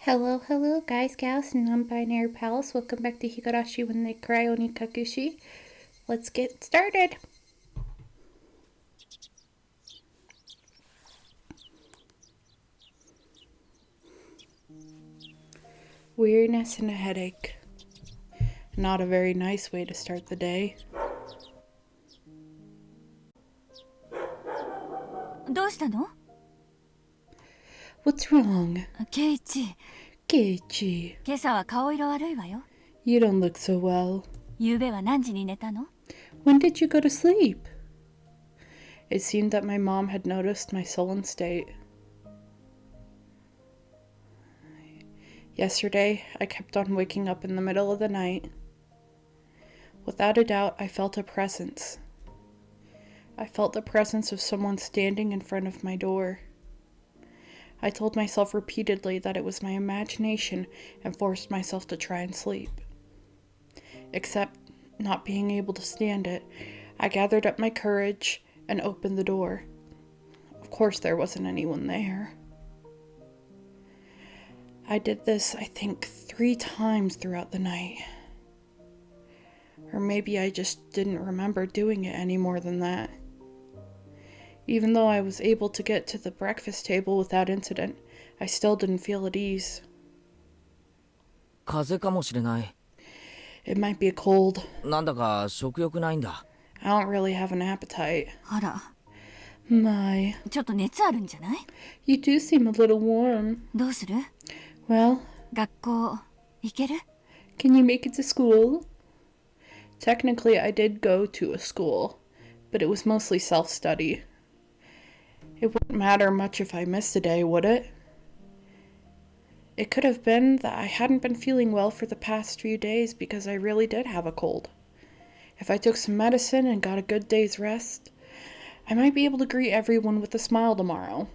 Hello, hello, guys, gals, and non-binary pals. Welcome back to Higurashi when they cry Onikakushi. Let's get started. Weariness and a headache. Not a very nice way to start the day. どうしたの? What's wrong? ケイチ、 Keiichi, 今朝は顔色悪いわよ。 you don't look so well. 昨べは何時に寝たの? When did you go to sleep? It seemed that my mom had noticed my sullen state. Yesterday, I kept on waking up in the middle of the night. Without a doubt, I felt a presence. I felt the presence of someone standing in front of my door. I told myself repeatedly that it was my imagination and forced myself to try and sleep. Except, not being able to stand it, I gathered up my courage and opened the door. Of course, there wasn't anyone there. I did this, I think, 3 times throughout the night. Or maybe I just didn't remember doing it any more than that. Even though I was able to get to the breakfast table without incident, I still didn't feel at ease. 風邪かもしれない。 It might be a cold. なんだか食欲ないんだ。 I don't really have an appetite. あら、 My, ちょっと熱あるんじゃない? you do seem a little warm. どうする? Well, 学校行ける? can you make it to school? Technically, I did go to a school, but it was mostly self-study. It wouldn't matter much if I missed a day, would it? It could have been that I hadn't been feeling well for the past few days because I really did have a cold. If I took some medicine and got a good day's rest, I might be able to greet everyone with a smile tomorrow.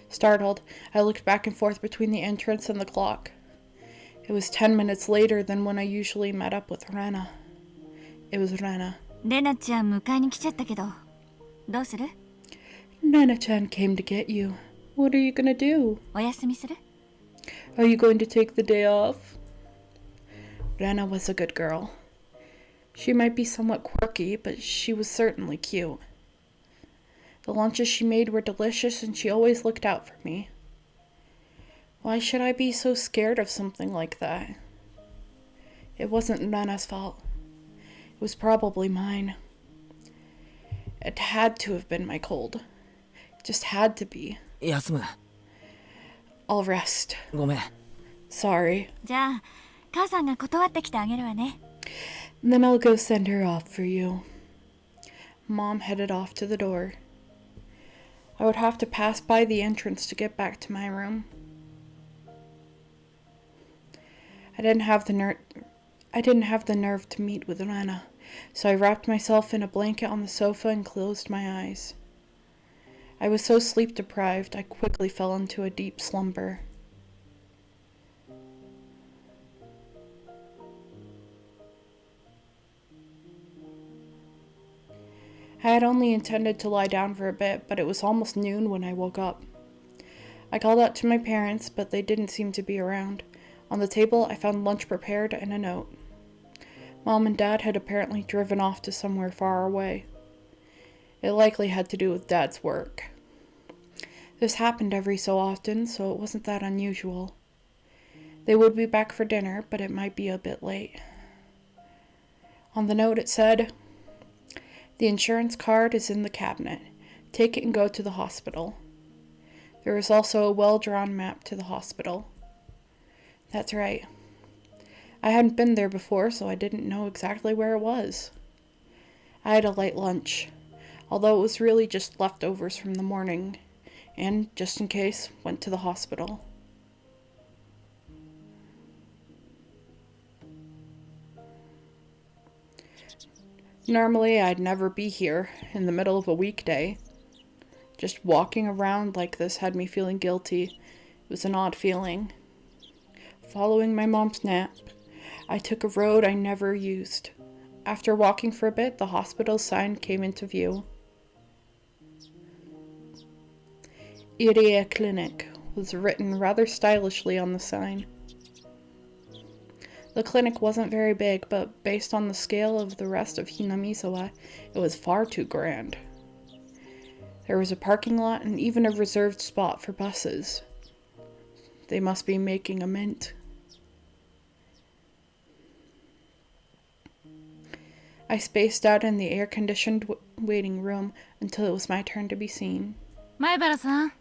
Startled, I looked back and forth between the entrance and the clock. It was 10 minutes later than when I usually met up with Rena. It was Rena. レナちゃん迎えに来ちゃったけど、どうする? Nana-chan came to get you. What are you gonna do? お休みする? Are you going to take the day off? Rena was a good girl. She might be somewhat quirky, but she was certainly cute. The lunches she made were delicious and she always looked out for me. Why should I be so scared of something like that? It wasn't Rena's fault. It was probably mine. It had to have been my cold. It just had to be. 休む。 I'll rest. ごめん。 Sorry. じゃあ、母さんが断ってきてあげるわね。 Then I'll go send her off for you. Mom headed off to the door. I would have to pass by the entrance to get back to my room. I didn't have the nerve to meet with Rena, so I wrapped myself in a blanket on the sofa and closed my eyes. I was so sleep deprived, I quickly fell into a deep slumber. I had only intended to lie down for a bit, but it was almost noon when I woke up. I called out to my parents, but they didn't seem to be around. On the table, I found lunch prepared and a note. Mom and Dad had apparently driven off to somewhere far away. It likely had to do with Dad's work. This happened every so often, so it wasn't that unusual. They would be back for dinner, but it might be a bit late. On the note it said, "The insurance card is in the cabinet. Take it and go to the hospital." There was also a well-drawn map to the hospital. That's right. I hadn't been there before, so I didn't know exactly where it was. I had a light lunch, although it was really just leftovers from the morning, and, just in case, went to the hospital. Normally, I'd never be here, in the middle of a weekday. Just walking around like this had me feeling guilty. It was an odd feeling. Following my mom's nap, I took a road I never used. After walking for a bit, the hospital sign came into view. Irie Clinic was written rather stylishly on the sign. The clinic wasn't very big, but based on the scale of the rest of Hinamizawa, it was far too grand. There was a parking lot and even a reserved spot for buses. They must be making a mint. I spaced out in the air-conditioned waiting room until it was my turn to be seen. 前原さん、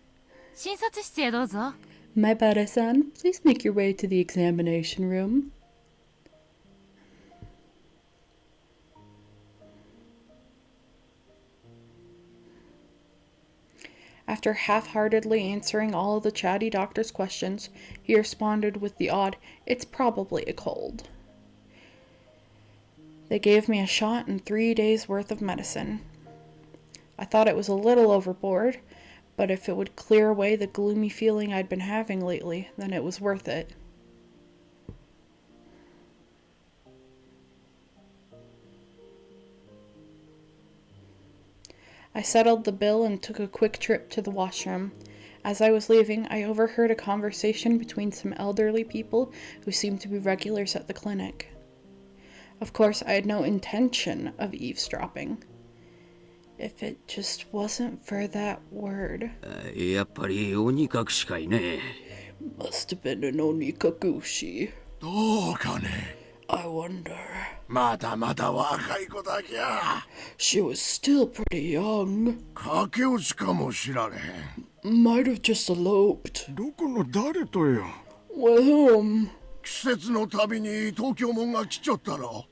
診察室へどうぞ。Maibara-san, please make your way to the examination room. After half-heartedly answering all of the chatty doctor's questions, he responded with the odd, "It's probably a cold." They gave me a shot and 3 days' worth of medicine. I thought it was a little overboard, but if it would clear away the gloomy feeling I'd been having lately, then it was worth it. I settled the bill and took a quick trip to the washroom. As I was leaving, I overheard a conversation between some elderly people who seemed to be regulars at the clinic. Of course, I had no intention of eavesdropping. If it just wasn't for that word. やっぱり鬼隠しかいね。 Must have been an Onikakushi. どうかね。 I wonder. まだまだ若い子だけや。 She was still pretty young. 駆け落ちかもしられへん。 Might have just eloped. どこの誰とよ。 With whom? 季節のたびに東京もんが来ちょったろ。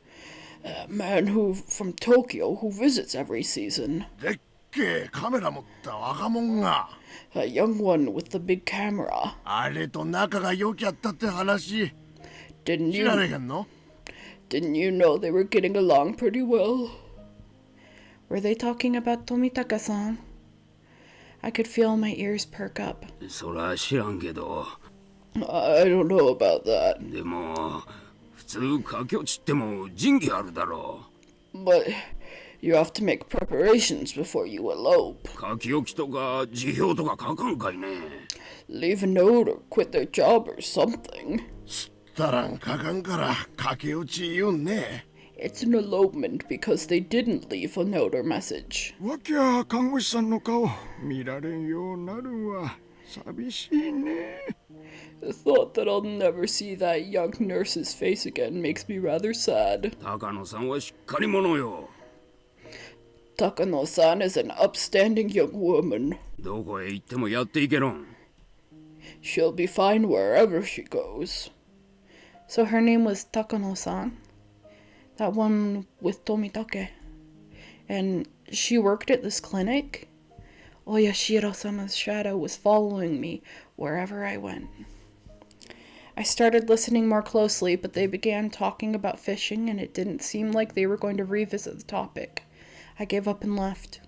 A man from Tokyo who visits every season. でっけえカメラ持った若者が。 A young one with the big camera. あれと仲が良きゃったって話。 Didn't 知られ you へんの？ Didn't you know they were getting along pretty well? Were they talking about Tomitaka-san? I could feel my ears perk up. そら知らんけど。 I don't know about that. でも普通駆け落ちっても仁義あるだろ But you have to make preparations before you elope. う。書き置きとか辞表とか書かんかいね。 Leave a note or quit their job or something. たらんかかんから駆け落ち言うんね。 It's an elopement because they didn't leave a note or message. わきゃ看護師さんの顔見られんようなるわ。寂しいね。 The thought that I'll never see that young nurse's face again makes me rather sad. 高野さんはしっかり者よ。 Takano-san is an upstanding young woman. どこへ行ってもやっていけろん。 She'll be fine wherever she goes. So her name was Takano-san, that one with Tomitake. And she worked at this clinic? Oyashiro-sama's shadow was following me wherever I went. I started listening more closely, but they began talking about fishing, and it didn't seem like they were going to revisit the topic. I gave up and left.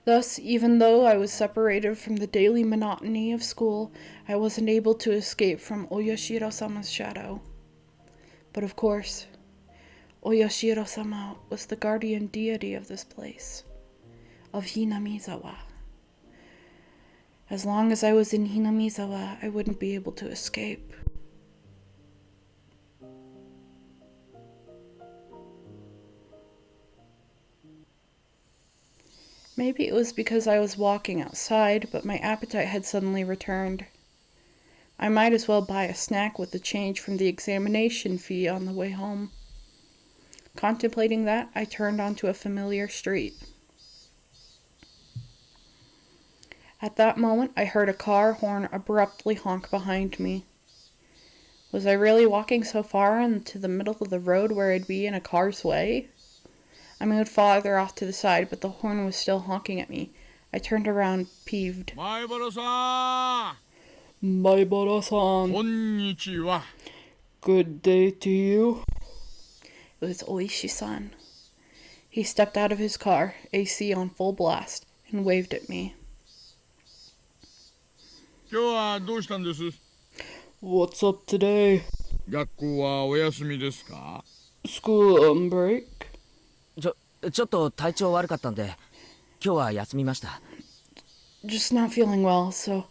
Thus, even though I was separated from the daily monotony of school, I wasn't able to escape from Oyashiro-sama's shadow. But of course, Oyashiro-sama was the guardian deity of this place, of Hinamizawa. As long as I was in Hinamizawa, I wouldn't be able to escape. Maybe it was because I was walking outside, but my appetite had suddenly returned. I might as well buy a snack with the change from the examination fee on the way home. Contemplating that, I turned onto a familiar street. At that moment, I heard a car horn abruptly honk behind me. Was I really walking so far into the middle of the road where I'd be in a car's way? I moved farther off to the side, but the horn was still honking at me. I turned around, peeved. 前原さん。 Maibara-san. こんにちは。 Good day to you. It was Oishi-san. He stepped out of his car, AC on full blast, and waved at me. 今日はどうしたんです？ What's up today? 学校はお休みですか？ School on break? ちょっと体調悪かったんで今日は休みました。just not feeling well, so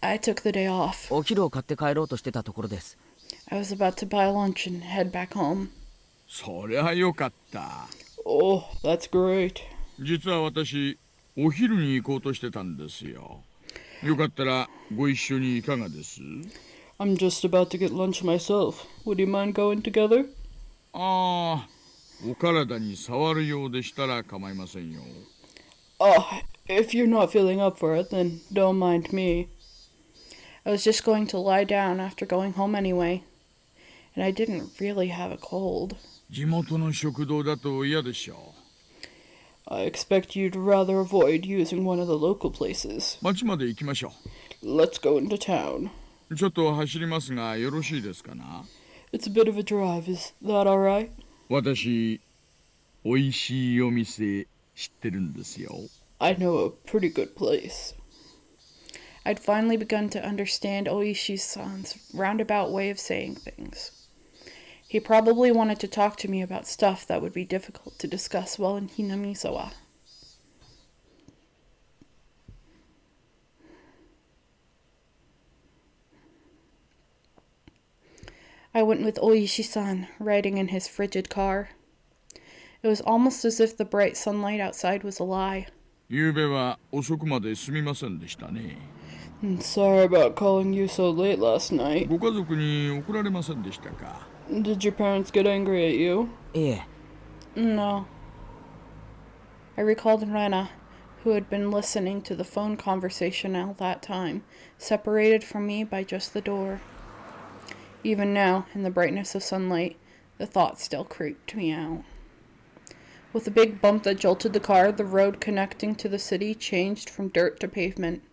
I took the day off. お昼を買って帰ろうとしてたところです。 I was about to buy lunch and head back home. そりゃよかった。Oh, that's great. 実は私、お昼に行こうとしてたんですよ。よかったらご一緒にいかがです？ I'm just about to get lunch myself. Would you mind going together? ああ、お体に触るようでしたら構いませんよ。Oh, if you're not feeling up for it, then don't mind me. I was just going to lie down after going home anyway, and I didn't really have a cold. 地元の食堂だと嫌でしょ I expect you'd rather avoid using one of the local places. う。町まで行きましょ Let's go into town. う。ちょっと走りますがよろしいですかな？ It's a bit of a drive, is that alright? 私、おいしいお店知ってるんですよ。I know a pretty good place. I'd finally begun to understand Oishi-san's roundabout way of saying things. He probably wanted to talk to me about stuff that would be difficult to discuss while in Hinamizawa. I went with Oishi-san, riding in his frigid car. It was almost as if the bright sunlight outside was a lie. ゆうべは遅くまですみませんでしたね。Sorry about calling you so late last night. ご家族に怒られませんでしたか？ Did your parents get angry at you? いえ、 No. I recalled Rena, who had been listening to the phone conversation all that time, separated from me by just the door. Even now, in the brightness of sunlight, the thought still creeped me out. With a big bump that jolted the car, the road connecting to the city changed from dirt to pavement.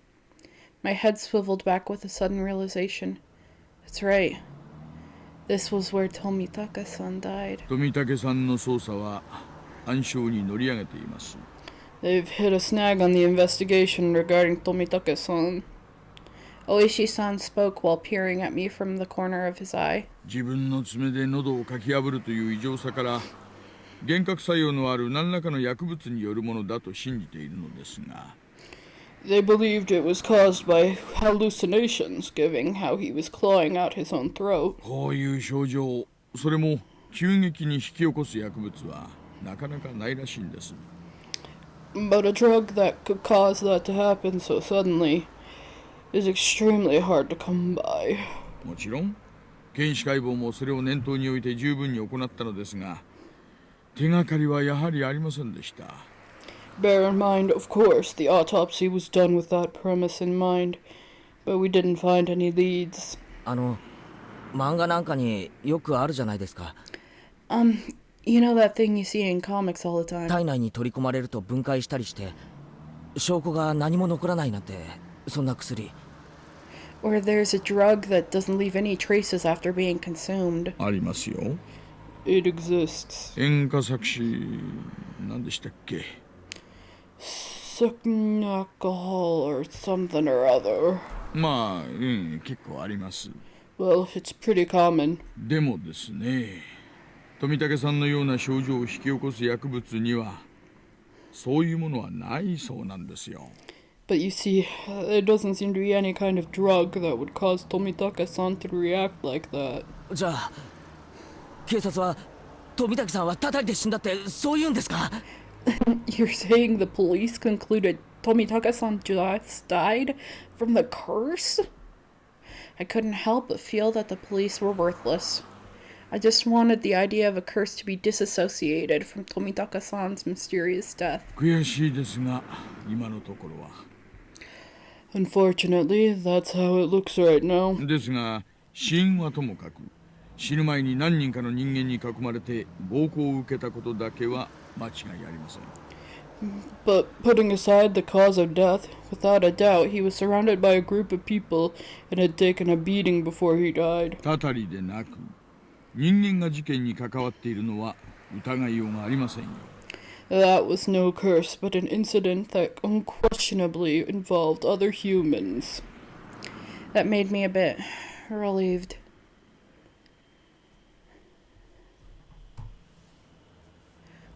My head swiveled back with a sudden realization. That's right. This was where Tomitaka-san died. 富武さんの捜査は暗礁に乗り上げています。 They've hit a snag on the investigation regarding Tomitaka-san. Oishi-san spoke while peering at me from the corner of his eye. 自分の爪で喉をかき破るという異常さから幻覚作用のある何らかの薬物によるものだと信じているのですが They believed it was caused by hallucinations, given how he was clawing out his own throat. こういう症状、それも急激に引き起こす薬物はなかなかないらしいんです。 But a drug that could cause that to happen so suddenly is extremely hard to come by. もちろん、検視解剖もそれを念頭に置いて十分に行ったのですが、手がかりはやはりありませんでした。 Bear in mind, of course, the autopsy was done with that premise in mind, but we didn't find any leads. 漫画なんかによくあるじゃないですか。 You know that thing you see in comics all the time? 体内に取り込まれると分解したりして証拠が何も残らないなんて、そんな薬。 Or there's a drug that doesn't leave any traces after being consumed. ありますよ。 It exists. 演歌作詞、何でしたっけ？ Sucking alcohol or something or other. まあ、結構あります。 Well, it's pretty common. でもですね、富武さんのような症状を引き起こす薬物にはそういうものはないそうなんですよ。 But you see, there doesn't seem to be any kind of drug that would cause Tomitaka-san to react like that. じゃあ警察は富武さんは叩いて死んだってそう言うんですか？ You're saying the police concluded Tomitaka-san just died from the curse? I couldn't help but feel that the police were worthless. I just wanted the idea of a curse to be disassociated from Tomitaka-san's mysterious death. 悔しいですが、今のところは。 Unfortunately, that's how it looks right now. ですが、死因はともかく、死ぬ前に何人かの人間に囲まれて暴行を受けたことだけは間違いありません。 But putting aside the cause of death, without a doubt, he was surrounded by a group of people and had taken a beating before he died. たたりでなく、人間が事件に関わっているのは疑いようがありませんよ。 That was no curse, but an incident that unquestionably involved other humans. That made me a bit relieved.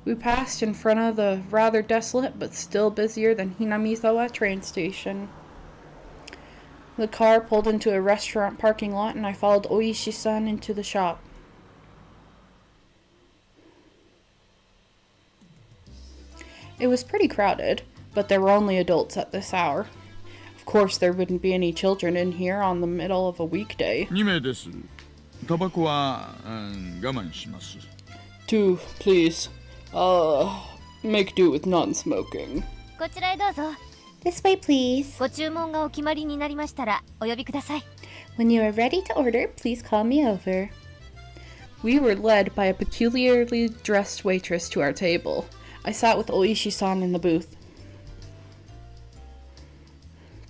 We passed in front of the rather desolate but still busier than Hinamizawa train station. The car pulled into a restaurant parking lot and I followed Oishi-san into the shop. It was pretty crowded, but there were only adults at this hour. Of course, there wouldn't be any children in here on the middle of a weekday. 2名です。タバコは、我慢します。Two, please. Make do with non-smoking. こちらへどうぞ。 This way, please. ご注文がお決まりになりましたらお呼びください。 When you are ready to order, please call me over. We were led by a peculiarly dressed waitress to our table. I sat with Oishi-san in the booth.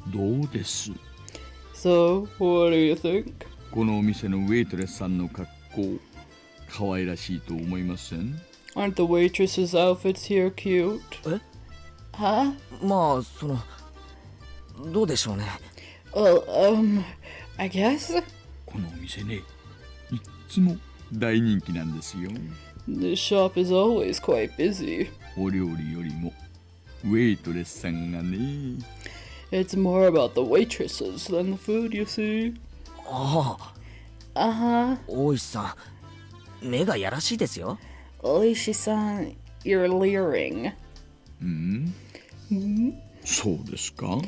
どうです So, what do you think? このお店のウェイトレスさんの格好、可愛らしいと思いません Aren't the waitress's outfits here cute? え Huh? まあどうでしょうね。 Well, I guess? このお店ね、いっつも大人気なんですよ。 This shop is always quite busy. お料理よりもウェイトレスさんがね。 It's more about the waitresses than the food, you see. ああ、 Uh-huh. 大石さん、目がやらしいですよ。 Oishi-san, you're leering. そうですか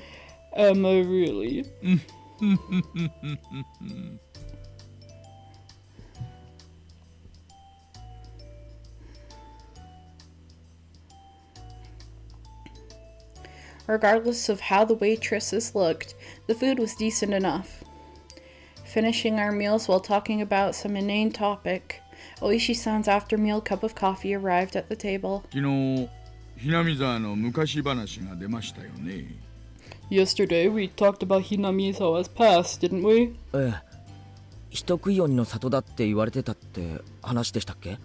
Am I really? Regardless of how the waitresses looked, the food was decent enough. Finishing our meals while talking about some inane topic, Oishi-san's after-meal cup of coffee arrived at the table. 昨日、ひなみ沢の昔話が出ましたよね。 Yesterday, we talked about Hinamizawa's past, didn't we? ええ、人食い鬼の里だって言われてたって話でしたっけ？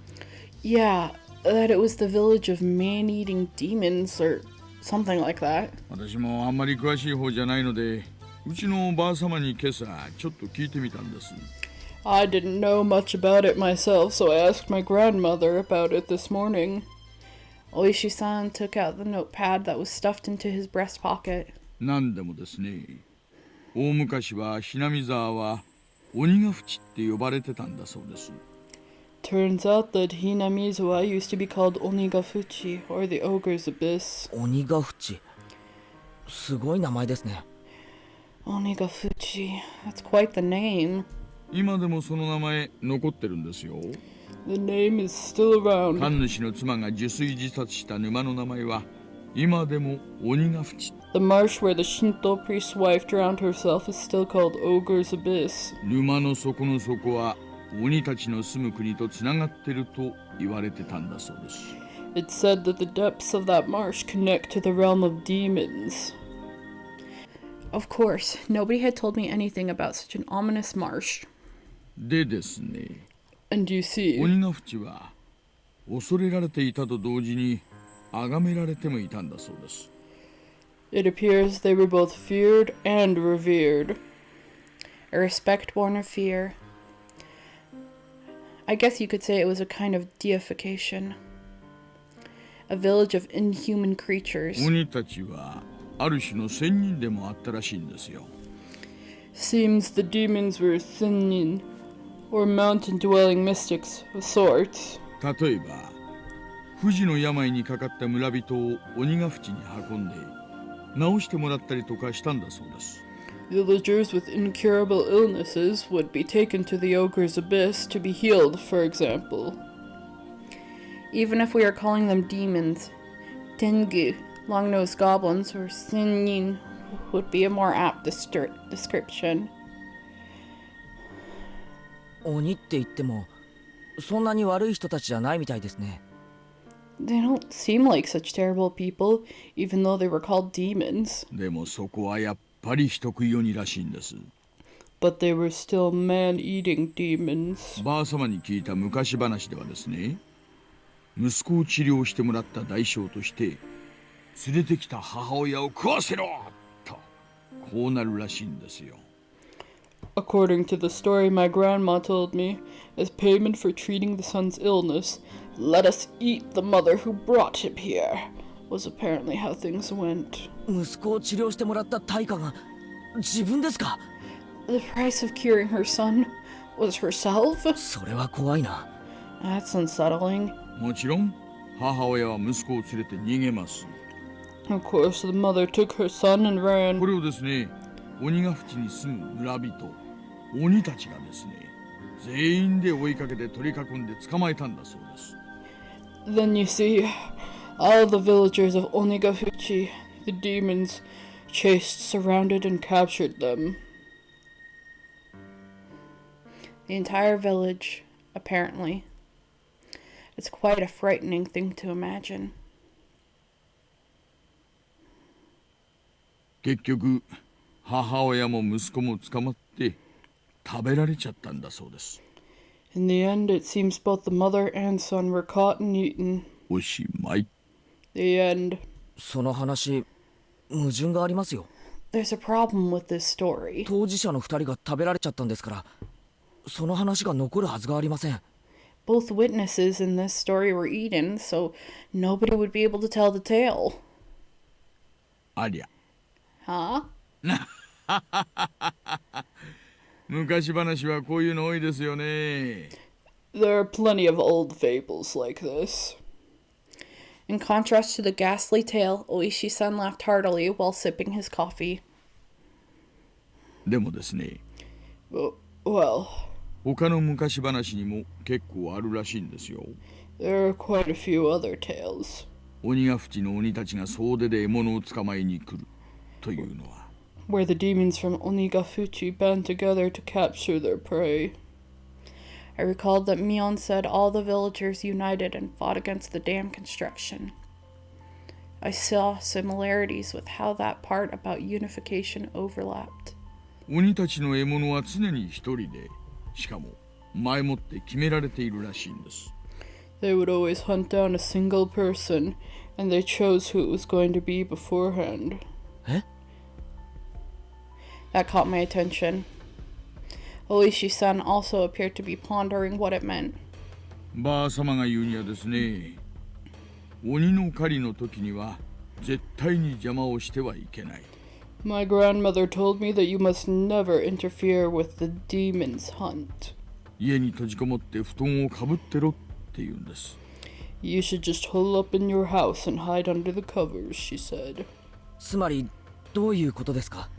Yeah, that it was the village of man-eating demons or something like that. 私もあんまり詳しい方じゃないので、うちのおばあ様に今朝ちょっと聞いてみたんです。 I didn't know much about it myself, so I asked my grandmother about it this morning. Oishi-san took out the notepad that was stuffed into his breast pocket. なんでもですね、大昔はひなみ沢は鬼ヶ淵って呼ばれてたんだそうです。 Turns out that Hinamizawa used to be called Onikakushi, or the Ogre's Abyss. 鬼ヶ淵。すごい名前ですね。 Onikakushi, that's quite the name. 今でもその名前残ってるんですよ。 The name is still around. 神主の妻が受水自殺した沼の名前は今でも鬼ヶ淵。 The marsh where the Shinto priest's wife drowned herself is still called Ogre's Abyss. 沼の底の底は鬼たちの住む国とつながってると言われてたんだそうです。 It's said that the depths of that marsh connect to the realm of demons. Of course, nobody had told me anything about such an ominous marsh. でですね、 And you see, 鬼ヶ淵は恐れられていたと同時に崇められてもいたんだそうです。 it appears they were both feared and revered. A respect born of fear. I guess you could say it was a kind of deification. A village of inhuman creatures. 鬼たちはある種の仙人でもあったらしいんですよ。 Seems the demons were Sennin, or mountain-dwelling mystics of sorts. 例えば、不治の病にかかった村人を鬼ヶ淵に運んで治してもらったりとかしたんだそうです。 Villagers with incurable illnesses would be taken to the Ogre's Abyss to be healed, for example. Even if we are calling them demons, Tengu, long-nosed goblins, or Sennin would be a more apt description. 鬼って言ってもそんなに悪い人たちじゃないみたいですね。 They don't seem like such terrible people, even though they were called demons. でもそこはやっぱり人食い鬼らしいんです。 But they were still man-eating demons. おばあ様に聞いた昔話ではですね、息子を治療してもらった代償として連れてきた母親を食わせろとこうなるらしいんですよ。According to the story my grandma told me, as payment for treating the son's illness, let us eat the mother who brought him here, was apparently how things went. 息子を治療してもらった対価が自分ですか？ The price of curing her son was herself? それは怖いな。 That's unsettling. もちろん母親は息子を連れて逃げます。 Of course, the mother took her son and こ ran. れをですね、鬼ヶ淵に住む村人、鬼たちがですね、全員で追いかけて取り囲んで捕まえたんだそうです。 Then you see, all the villagers of Onikakushi, the demons, chased, surrounded, and captured them. The entire village, apparently. It's quite a frightening thing to imagine. 結局、母親も息子も捕まって食べられちゃったんだそうです。 In the end, it seems both the mother and son were caught and eaten. おしまい。 The end. その話、矛盾がありますよ。 There's a problem with this story. 当事者の2人が食べられちゃったんですから、その話が残るはずがありません。 Both witnesses in this story were eaten, so nobody would be able to tell the tale. ありゃ。 Huh? 昔話はこういうの多いですよね。 There are plenty of old fables like this. In contrast to the ghastly tale, Oishi-san laughed heartily while sipping his coffee. でもですね、 Well, 他の昔話にも結構あるらしいんですよ。 there are quite a few other tales. 鬼ヶ淵の鬼たちが総出で獲物を捕まえに来るというのは。 Where the demons from Onikakushi band together to capture their prey. I recalled that Mion said all the villagers united and fought against the dam construction. I saw similarities with how that part about unification overlapped. 鬼たちの獲物は常に一人で、しかも前もって決められているらしいんです。 They would always hunt down a single person, and they chose who it was going to be beforehand. え？ That caught my attention. Oishi-san also appeared to be pondering what it meant. ばあ様が言うにはですね、鬼の狩りの時には絶対に邪魔をしてはいけない。 My grandmother told me that you must never interfere with the demon's hunt. 家に閉じこもって布団をかぶってろって言うんです。 You should just hole up in your house and hide under the covers, she said. つまり、どういうことですか？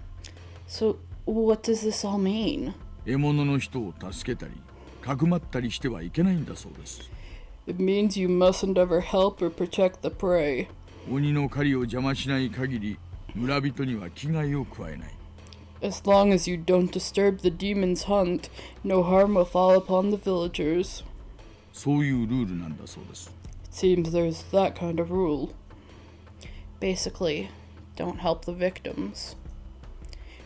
So, what does this all mean? 獲物の人を助けたり、かくまったりしてはいけないんだそうです。 It means you mustn't ever help or protect the prey. 鬼の狩りを邪魔しない限り、村人には危害を加えない。 As long as you don't disturb the demon's hunt, no harm will fall upon the villagers. そういうルールなんだそうです。 It seems there's that kind of rule. Basically, don't help the victims.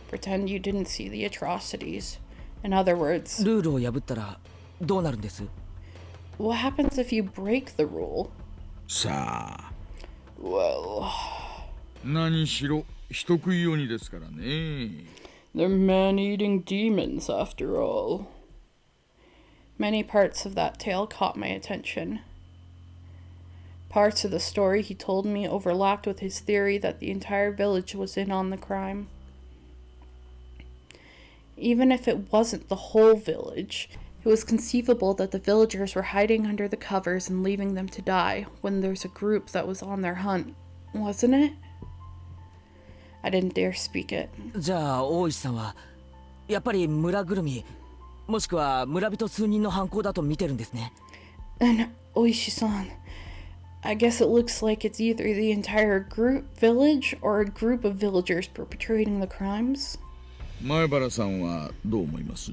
Pretend you didn't see the atrocities. In other words, ルールを破ったらどうなるんです？ what happens if you break the rule? さあ、 Well, 何しろ人食い鬼ですからね。 they're man-eating demons after all. Many parts of that tale caught my attention. Parts of the story he told me overlapped with his theory that the entire village was in on the crime. Even if it wasn't the whole village, it was conceivable that the villagers were hiding under the covers and leaving them to die when there's a group that was on their hunt, wasn't it? I didn't dare speak it. じゃあ、大石さんは、やっぱり村ぐるみ、もしくは村人数人の犯行だと見てるんですね。And Oishi-san, I guess it looks like it's either the entire village or a group of villagers perpetrating the crimes. 前原さんはどう思います？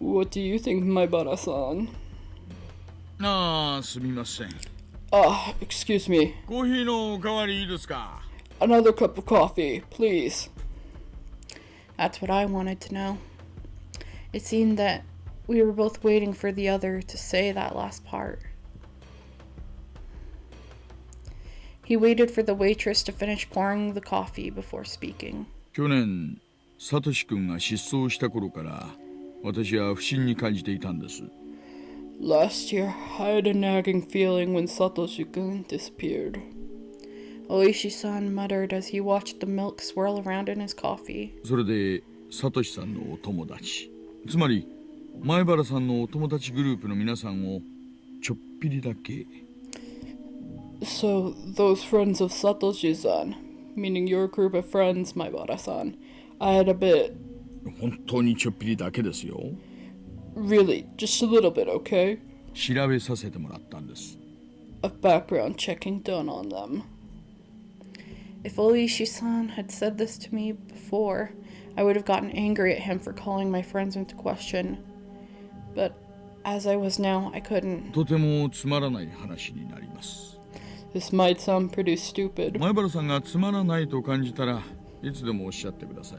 What do you think, Maibara-san? ああ、すみません。 Excuse me. コーヒーのおかわりいいですか？ Another cup of coffee, please. That's what I wanted to know. It seemed that we were both waiting for the other to say that last part. He waited for the waitress to finish pouring the coffee before speaking. 去年、サトシ君が失踪した頃から私は不審に感じていたんです。 Last year, I had a nagging feeling when Satoshi-kun disappeared. Oishi-san muttered as he watched the milk swirl around in his coffee. それでサトシさんのお友達、つまり前原さんのお友達グループの皆さんをちょっぴりだけ。 So, those friends of Satoshi-san, meaning your group of friends, Maibara-san, I had a bit... 本当にちょっぴりだけですよ。 Really, just a little bit, okay? 調べさせてもらったんです。 Of background checking done on them. If Oishi-san had said this to me before, I would have gotten angry at him for calling my friends into question. But as I was now, I couldn't. とてもつまらない話になります。 This might sound pretty stupid. 前原さんがつまらないと感じたらいつでもおっしゃってください。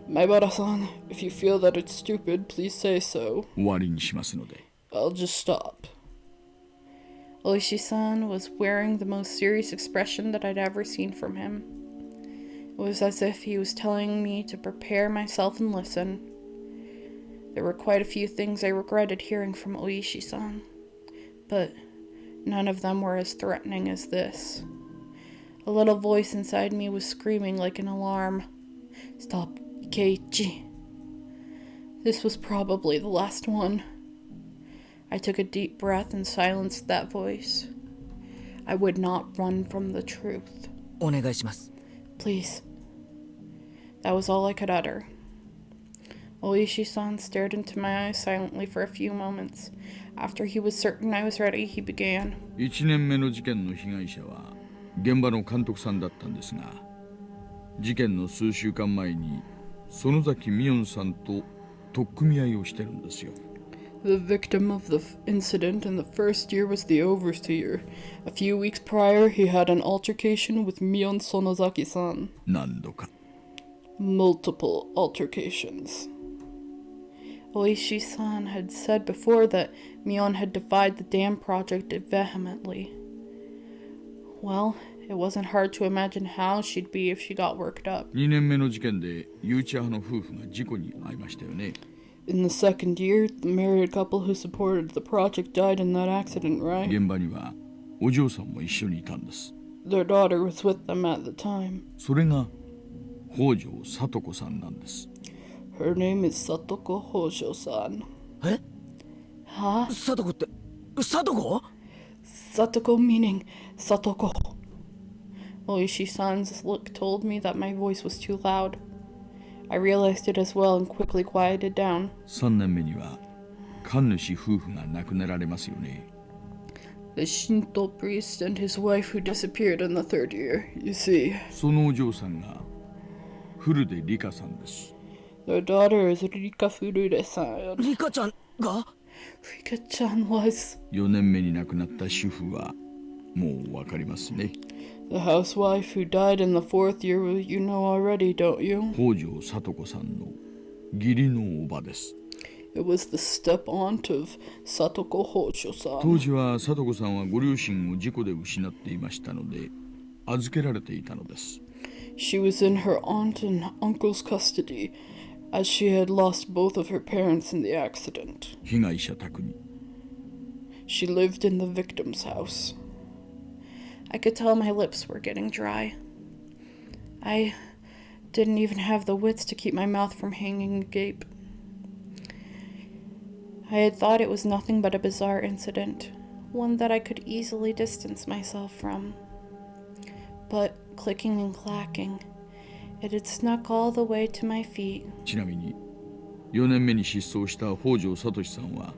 Maibara-san, if you feel that it's stupid, please say so. 終わりにしますので。 I'll just stop. Oishi-san was wearing the most serious expression that I'd ever seen from him. It was as if he was telling me to prepare myself and listen. There were quite a few things I regretted hearing from Oishi-san, but none of them were as threatening as this. A little voice inside me was screaming like an alarm. Stop, Keiichi. This was probably the last one. I took a deep breath and silenced that voice. I would not run from the truth. お願いします。 Please. That was all I could utter. Oishi-san stared into my eyes silently for a few moments. After he was certain I was ready, he began. 1年目の事件の被害者は現場の監督さんだったんですが、事件の数週間前に園崎美音さんと取っ組み合いをしてるんですよ。 The victim of the incident in the first year was the overseer. A few weeks prior, he had an altercation with Mion Sonozaki-san. 何度か。 Multiple altercations. Oishi-san had said before that Mion had defied the dam project vehemently. Well, it wasn't hard to imagine how she'd be if she got worked up. 2年目の事件で誘致派の夫婦が事故に遭いましたよね。 In the second year, the married couple who supported the project died in that accident, right? 現場にはお嬢さんも一緒にいたんです。 Their daughter was with them at the time. それが北条聡子さんなんです。 Her name is Satoko Hojo-san. え Huh? サトコって、サトコ？ Satoko meaning Satoko. Oishi-san's look told me that my voice was too loud. I realized it as well and quickly quieted down. 3年目には神主夫婦が亡くなられますよね。 The Shinto priest and his wife who disappeared in the third year, you see. そのお嬢さんが古出里香さんです。 Their daughter is Rika Furude-san. リカちゃんが？ Rika-chan was... 4年目に亡くなった主婦はもうわかりますね。 The housewife who died in the fourth year, you know already, don't you? 北条聡子さんの義理のおばです。 It was the step-aunt of Satoko Hojo-san. 当時は聡子さんはご両親を事故で失っていましたので預けられていたのです。 She was in her aunt and uncle's custody, as she had lost both of her parents in the accident. 被害者宅に She lived in the victim's house. I could tell my lips were getting dry. I didn't even have the wits to keep my mouth from hanging agape. I had thought it was nothing but a bizarre incident, one that I could easily distance myself from. But clicking and clacking, it had snuck all the way to my feet. ちなみに4年目に失踪した北条聡さんは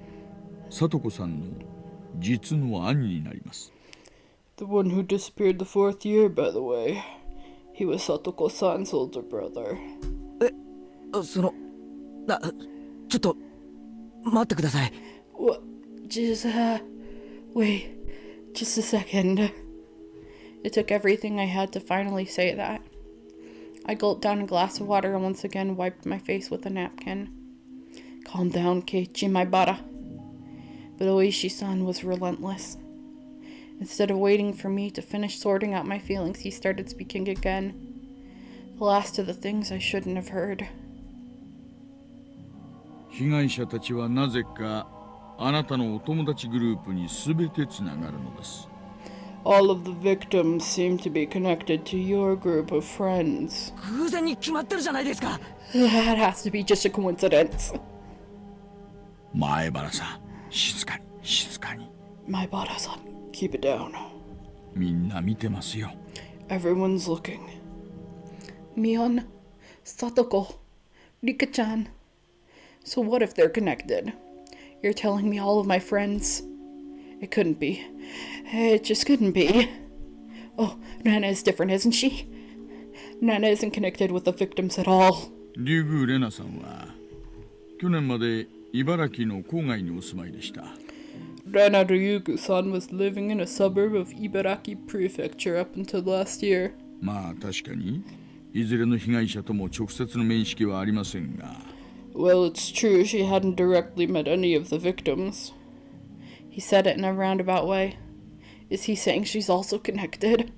聡子さんの実の兄になります。 The one who disappeared the fourth year, by the way. He was Satoko-san's older brother. その、ちょっと待ってください。 What? Just, wait. Just a second. It took everything I had to finally say that. I gulped down a glass of water and once again wiped my face with a napkin. Calm down, Keiichi, my bara. But Oishi-san was relentless. Instead of waiting for me to finish sorting out my feelings, he started speaking again. The last of the things I shouldn't have heard. 被害者たちはなぜかあなたのお友達グループに全てつながるのです。All of the victims seem to be connected to your group of friends. 偶然に決まってるじゃないですか。 That has to be just a coincidence. 前原さん、静かに静かに。My bada-san, keep it down. みんな見てますよ。Everyone's looking. Mion, Satoko, Rika-chan. So what if they're connected? You're telling me all of my friends? It couldn't be. It just couldn't be. Oh, Nana is different, isn't she? Nana isn't connected with the victims at all. 竜宮レナさんは去年まで茨城の郊外にお住まいでした。Rena Ryugu-san was living in a suburb of Ibaraki Prefecture up until last year. まあ確かにいずれの被害者とも直接の面識はありませんが。Well, it's true she hadn't directly met any of the victims. He said it in a roundabout way. Is he saying she's also connected?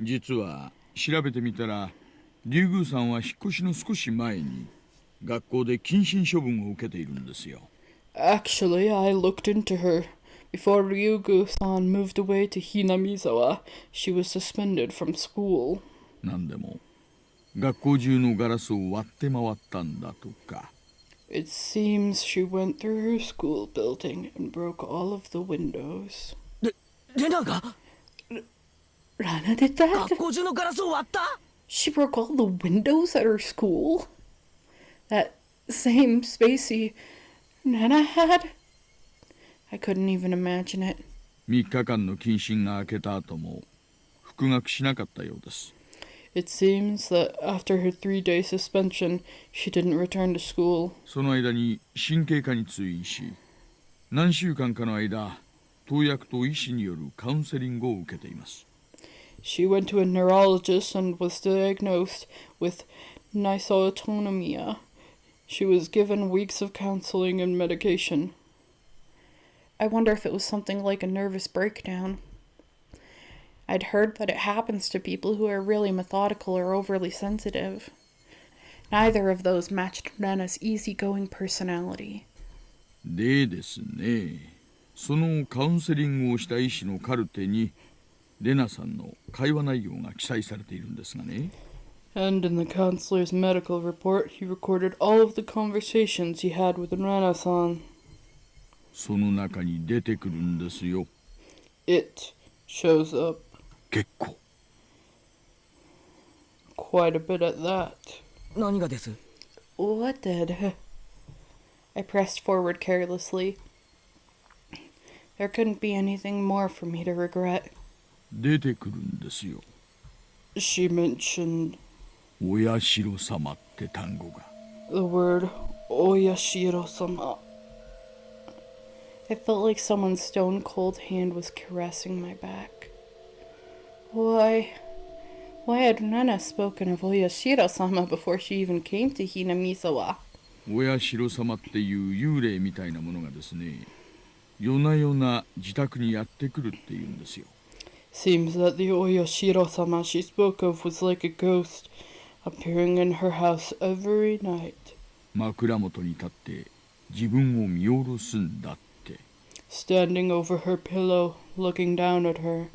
実は調べてみたら竜宮さんは引っ越しの少し前に学校で謹慎処分を受けているんですよ。Actually, I looked into her. Before Ryugu-san moved away to Hinamizawa, she was suspended from school. なんでも学校中のガラスを割って回ったんだとか。It seems she went through her school building and broke all of the windows. レナが Rana did that? 学校中のガラスを割った She broke all the windows at her school? That same spacey Nana had? I couldn't even imagine it. 3日間の謹慎が明けた後も復学しなかったようです。It seems that after her 3-day suspension, she didn't return to school. その間に神経科に通院し、何週間かの間、投薬と医師によるカウンセリングを受けています。She went to a neurologist and was diagnosed with dysautonomia. She was given weeks of counseling and medication. I wonder if it was something like a nervous breakdown. I'd heard that it happens to people who are really methodical or overly sensitive. Neither of those matched Rena's easygoing personality. でですね、そのカウンセリングをした医師のカルテにレナさんの会話内容が記載されているんですがね。And in the counselor's medical report, he recorded all of the conversations he had with Rena-san. その中に出てくるんですよ。It shows up. 結構。Quite a bit at that. 何がです What did? I pressed forward carelessly. There couldn't be anything more for me to regret. 出てくるんですよ。She mentioned 親代様って単語が。the word Oyashiro-sama. It felt like someone's stone-cold hand was caressing my back. Why had Nana spoken of Oyashiro-sama before she even came to Hinamizawa? 親代様っていう幽霊みたいなものがですね、夜な夜な自宅にやってくるっていうんですよ。Seems that the Oyashiro-sama she spoke of was like a ghost, appearing in her house every night. 枕元に立って自分を見下ろすんだって。Standing over her pillow, looking down at her.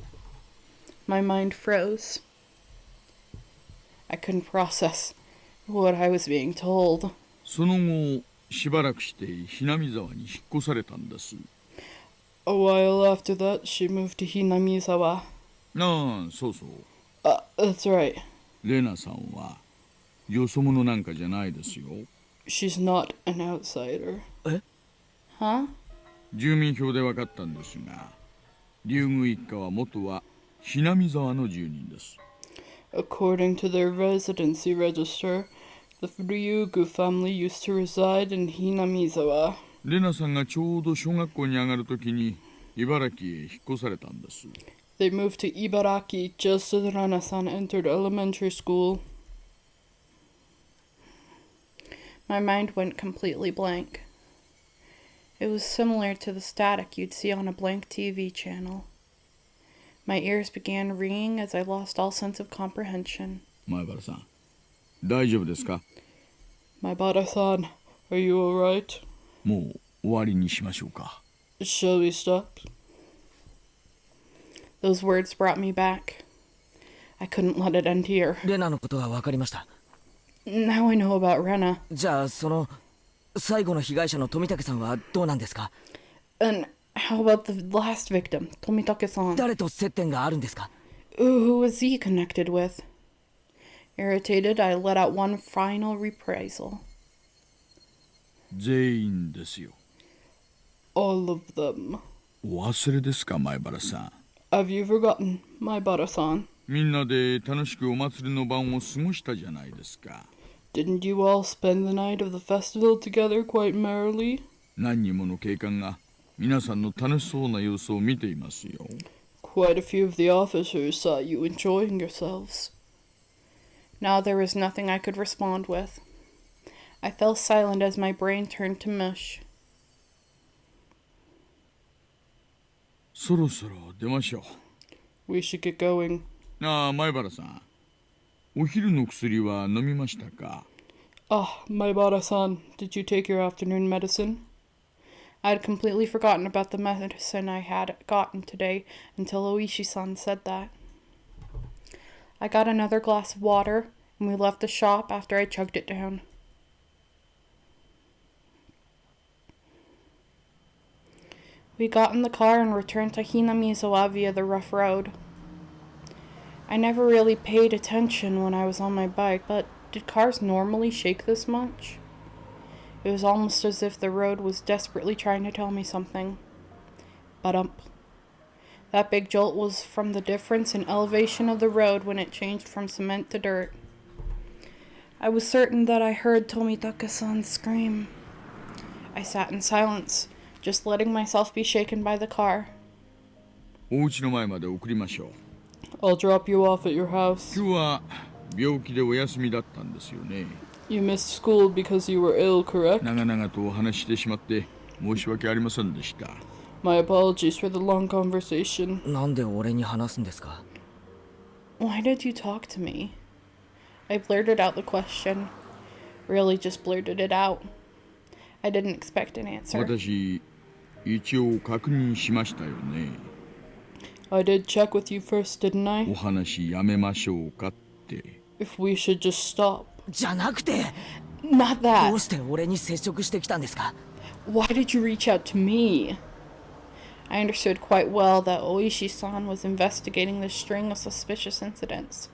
My mind froze. I couldn't process what I was being told. その後、しばらくしてひなみ沢に引っ越されたんです。A while after that, she moved to Hinamizawa. ああ、そうそう。That's right. レナさんはよそ者なんかじゃないですよ。She's not an outsider. え Huh? 住民票で分かったんですが、竜宮一家は元はひなみ沢の住人です。According to their residency register, the Ryugu family used to reside in Hinamizawa. レナさんがちょうど小学校に上がるときに茨城へ引っ越されたんです。They moved to Ibaraki just as Rana-san entered elementary school. My mind went completely blank. It was similar to the static you'd see on a blank TV channel. My ears began ringing as I lost all sense of comprehension. 前原さん、大丈夫ですか？ My Bada-san, Are you alright? もう終わりにしましょうか。Shall we stop? Those words brought me back. I couldn't let it end here. レナのことは分かりました。 Now I know about Rena. じゃあその最後の被害者の富武さんはどうなんですか？ And how about the last victim, Tomitake-san? 誰と接点があるんですか？ Who was he connected with? Irritated, I let out one final reprisal. 全員ですよ。 All of them. お忘れですか、前原さん。 Have you forgotten, my Bara-san? みんなで楽しくお祭りの晩を過ごしたじゃないですか。 Didn't you all spend the night of the festival together quite merrily? 何人もの警官が皆さんの楽しそうな様子を見ていますよ。 Quite a few of the officers saw you enjoying yourselves. Now there was nothing I could respond with. I fell silent as my brain turned to mush. そろそろ出ましょ We should get going. う。なあ、前原さん。お昼の薬は飲みましたか？ Ah, my Bara-san, did you take your afternoon medicine? I had completely forgotten about the medicine I had gotten today until Oishi-san said that. I got another glass of water, and we left the shop after I chugged it down. We got in the car and returned to Hinamizawa via the rough road. I never really paid attention when I was on my bike, but did cars normally shake this much? It was almost as if the road was desperately trying to tell me something. Ba-dump. That big jolt was from the difference in elevation of the road when it changed from cement to dirt. I was certain that I heard Tomitake-san scream. I sat in silence, just letting myself be shaken by the car. お家の前まで送りましょう。 I'll drop you off at your house. 今日は病気でお休みだったんですよね。 You missed school because you were ill, correct? 長々とお話ししてしまって申し訳ありませんでした。 My apologies for the long conversation. なんで俺に話すんですか？ Why did you talk to me? I blurted out the question. Really just blurted it out. I didn't expect an answer. 私、一応確認しましたよね。 I did check with you first, didn't お I? 話やめましょうかって。 If we should just stop. じゃなくて Not ど that. うして俺に接触してきたんですか？ Why did you reach out to me? I understood quite well that Oishi-san was investigating this string of suspicious incidents.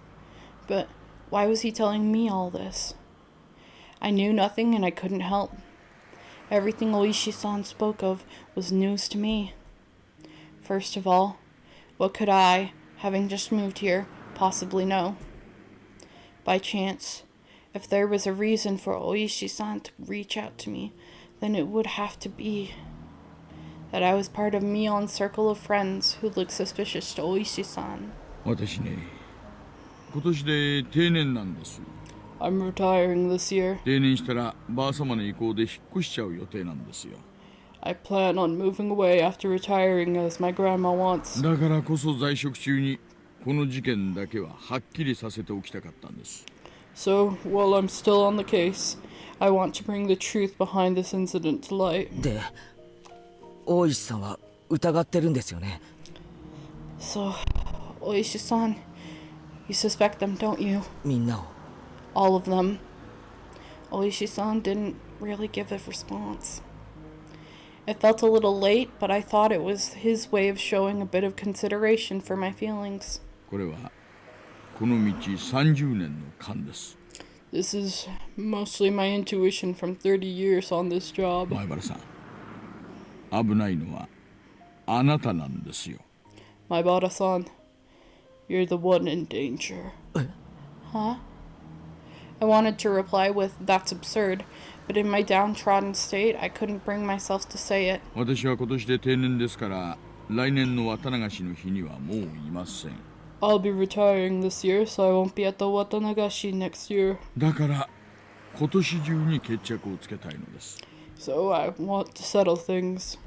But why was he telling me all this? I knew nothing and I couldn't help. Everything Oishi-san spoke of was news to me. First of all, what could I, having just moved here, possibly know? By chance, if there was a reason for Oishi-san to reach out to me, then it would have to be that I was part of Mion's circle of friends who looked suspicious to Oishi-san. 私ね、今年で定年なんです。 I'm retiring this year. 定年したらばあ様の意向で引っ越しちゃう予定なんですよ。 I plan on moving away after retiring as my grandma wants. だからこそ在職中にこの事件だけははっきりさせておきたかったんです。 So, while I'm still on the case, I want to bring the truth behind this incident to light. で、大石さんは疑ってるんですよね。 So, Oishi-san, you suspect them, don't you? みんなを。 All of them. Oishi-san didn't really give a response. It felt a little late, but I thought it was his way of showing a bit of consideration for my feelings. これはこの道30年の勘です。 This is mostly my intuition from 30 years on this job. 前原さん、危ないのはあなたなんですよ。 My Bara-san, you're the one in danger. Huh? I wanted to reply with, that's absurd, but in my downtrodden state, I couldn't bring myself to say it. 私は今年で定年ですから来年の渡流しの日にはもういません。 I'll be retiring this year, so I won't be at the Watanagashi next year. だから今年中に決着をつけたいのです。 So I want to settle things.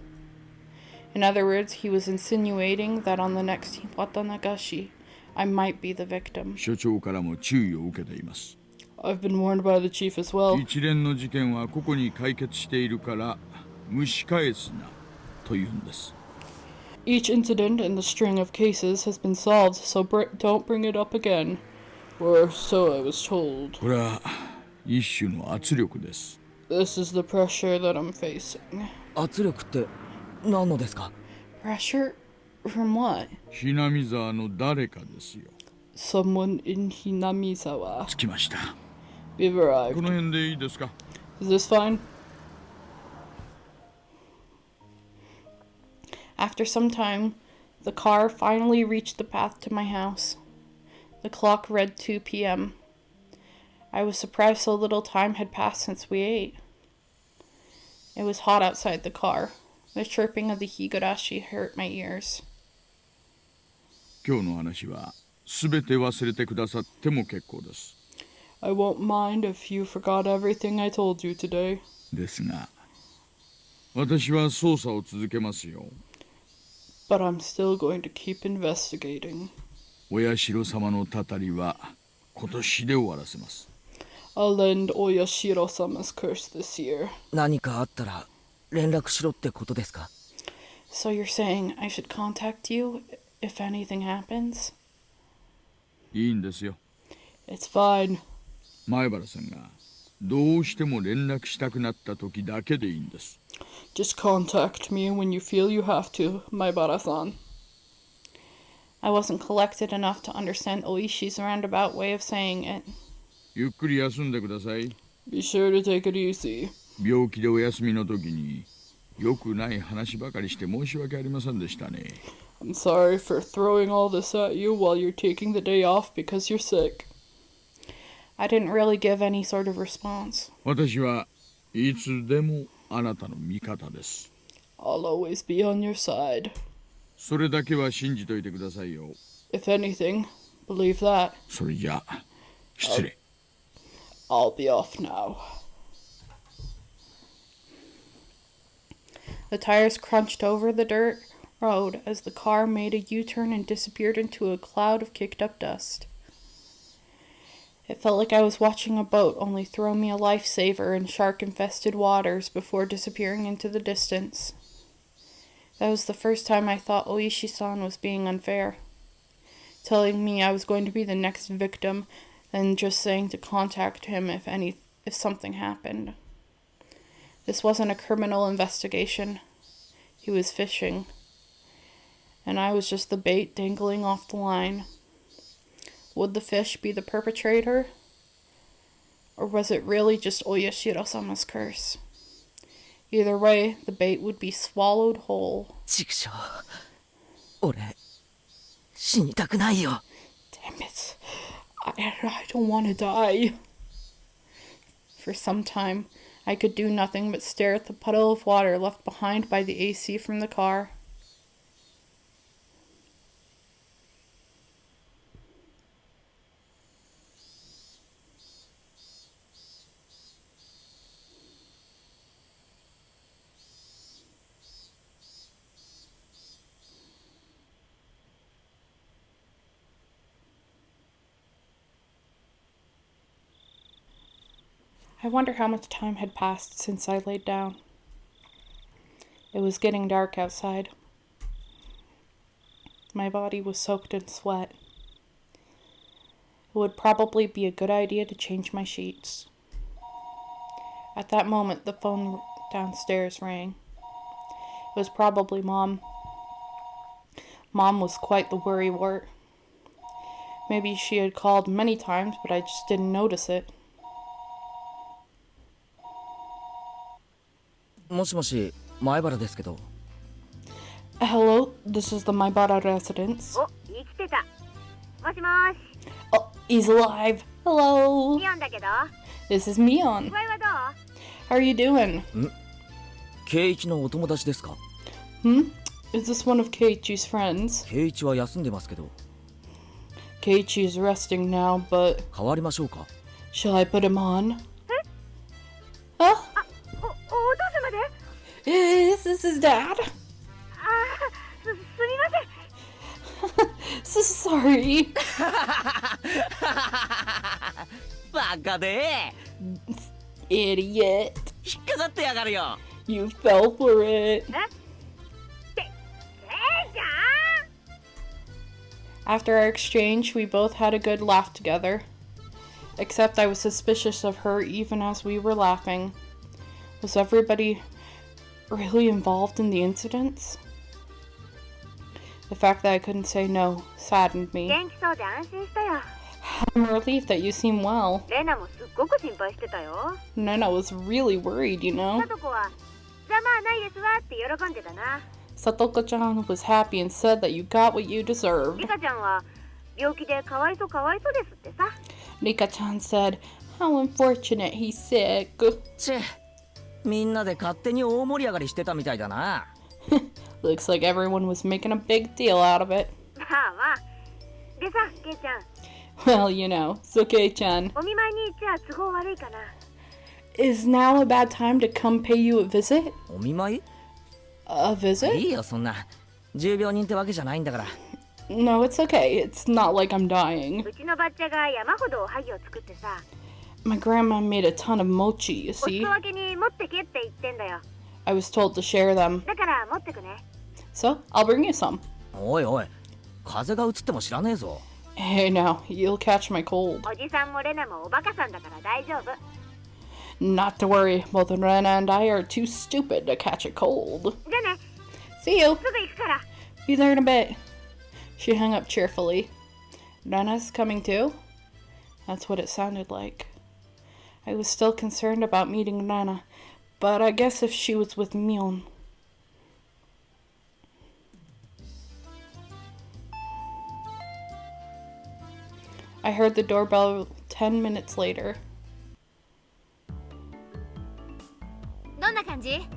In other words, he was insinuating that on the next Watanagashi, I might be the victim. 所長からも注意を受けています。I've been warned by the chief as well. 一連の事件は個々に解決しているから蒸し返すなというんです。 Each incident in the string of cases has been solved, so don't bring it up again. Or so I was told. これは一種の圧力です。 This is the pressure that I'm facing. 圧力って何のですか？ Pressure? From what? ひなみ沢の誰かですよ。 Someone in Hinamizawa. 着きました。 We've こ arrived. の辺でいいですか？ Is this fine? After some time, the car finally reached the path to my house. The clock read 2 p.m. I was surprised so little time had passed since we ate. It was hot outside the car. The chirping of the Higurashi hurt my ears. 今日の話は全て忘れてくださっても結構です。 I won't mind if you forgot everything I told you today. ですが、私は捜査を続けますよ。 But I'm still going to keep investigating. 親代様のたたりは今年で終わらせます。 I'll end Oyashiro-sama's curse this year. 何かあったら連絡しろってことですか？ So you're saying I should contact you if anything happens? いいんですよ。 It's fine. 前原さんがどうしても連絡したくなった時だけでいいんです。 Just contact me when you feel you have to, Maibara-san. I wasn't collected enough to understand Oishi's roundabout way of saying it. ゆっくり休んでください。 Be sure to take it easy. 病気でお休みの時に良くない話ばかりして申し訳ありませんでしたね。 I'm sorry for throwing all this at you while you're taking the day off because you're sick. I didn't really give any sort of response. 私はいつでもあなたの味方です。 I'll always be on your side. それだけは信じといてくださいよ。 If anything, believe that. それじゃあ失礼。 I'll be off now. The tires crunched over the dirt road as the car made a U-turn and disappeared into a cloud of kicked-up dust. It felt like I was watching a boat only throw me a lifesaver in shark-infested waters before disappearing into the distance. That was the first time I thought Oishi-san was being unfair, telling me I was going to be the next victim, then just saying to contact him if something happened. This wasn't a criminal investigation. He was fishing, and I was just the bait dangling off the line. Would the fish be the perpetrator? Or was it really just Oyashiro-sama's curse? Either way, the bait would be swallowed whole. 畜生、俺死にたくないよ。 Damn it. I don't want to die. For some time, I could do nothing but stare at the puddle of water left behind by the AC from the car. I wonder how much time had passed since I laid down. It was getting dark outside. My body was soaked in sweat. It would probably be a good idea to change my sheets. At that moment, the phone downstairs rang. It was probably Mom. Mom was quite the worrywart. Maybe she had called many times, but I just didn't notice it. もしもし、前原ですけど。 Hello, this is the Maibara residence. お、生きてた。もしもし。 Oh, he's alive. Hello. ミオンだけど。 This is Mion. 具合はどう？ How are you doing? 圭一のお友達ですか？ Is this one of Keiichi's friends? 圭一は休んでますけど。 Keiichi is resting now, but 変わりましょうか？ shall I put him on? お父様で？ Is this his dad? すみません。So sorry. バカで Idiot. 引っかかってやがるよ。 You fell for it. ちゃん After our exchange, we both had a good laugh together. Except I was suspicious of her even as we were laughing. Was everybody really involved in the incidents? The fact that I couldn't say no saddened me. 元気そうで安心したよ。 I'm relieved that you seem well. レナもすっごく心配してたよ。 Nana was really worried, you know. さとこはざまあないですわって喜んでたな。 Satoko-chan was happy and said that you got what you deserved. リカちゃんは病気でかわいそうですってさ。 Rika-chan said, how unfortunate he's sick. チェ、みんなで勝手に大盛り上がりしてたみたいだな。Looks like everyone was making a big deal out of it. まあまあ。でさ、ケイちゃん、 Well, you know, Suke-chan. お見舞いに行っちゃ都合悪いかな。 Is now a bad time to come pay you a visit? お見舞い A い visit? いよ、そんな。重病人ってわけじゃないんだから。 No, it's okay. It's not like I'm dying. うちのばっちゃが山ほどおはぎを作ってさ、 My grandma made a ton of mochi, you お裾 see. 分けに持ってけって言ってんだよ。 I was told to share them. だから持ってくね。 So, I'll bring you some. おいおい、風が移っても知らねえぞ。 Hey, now, you'll catch my cold. おじさんもレナもおバカさんだから大丈夫。 Not to worry, both Rena and I are too stupid to catch a cold. じゃあね、 See you. すぐ行くから。 Be there in a bit. She hung up cheerfully. Rena's coming too? That's what it sounded like. I was still concerned about meeting Rena, but I guess if she was with Mion. I heard the doorbell 10 minutes later. どんな感じ？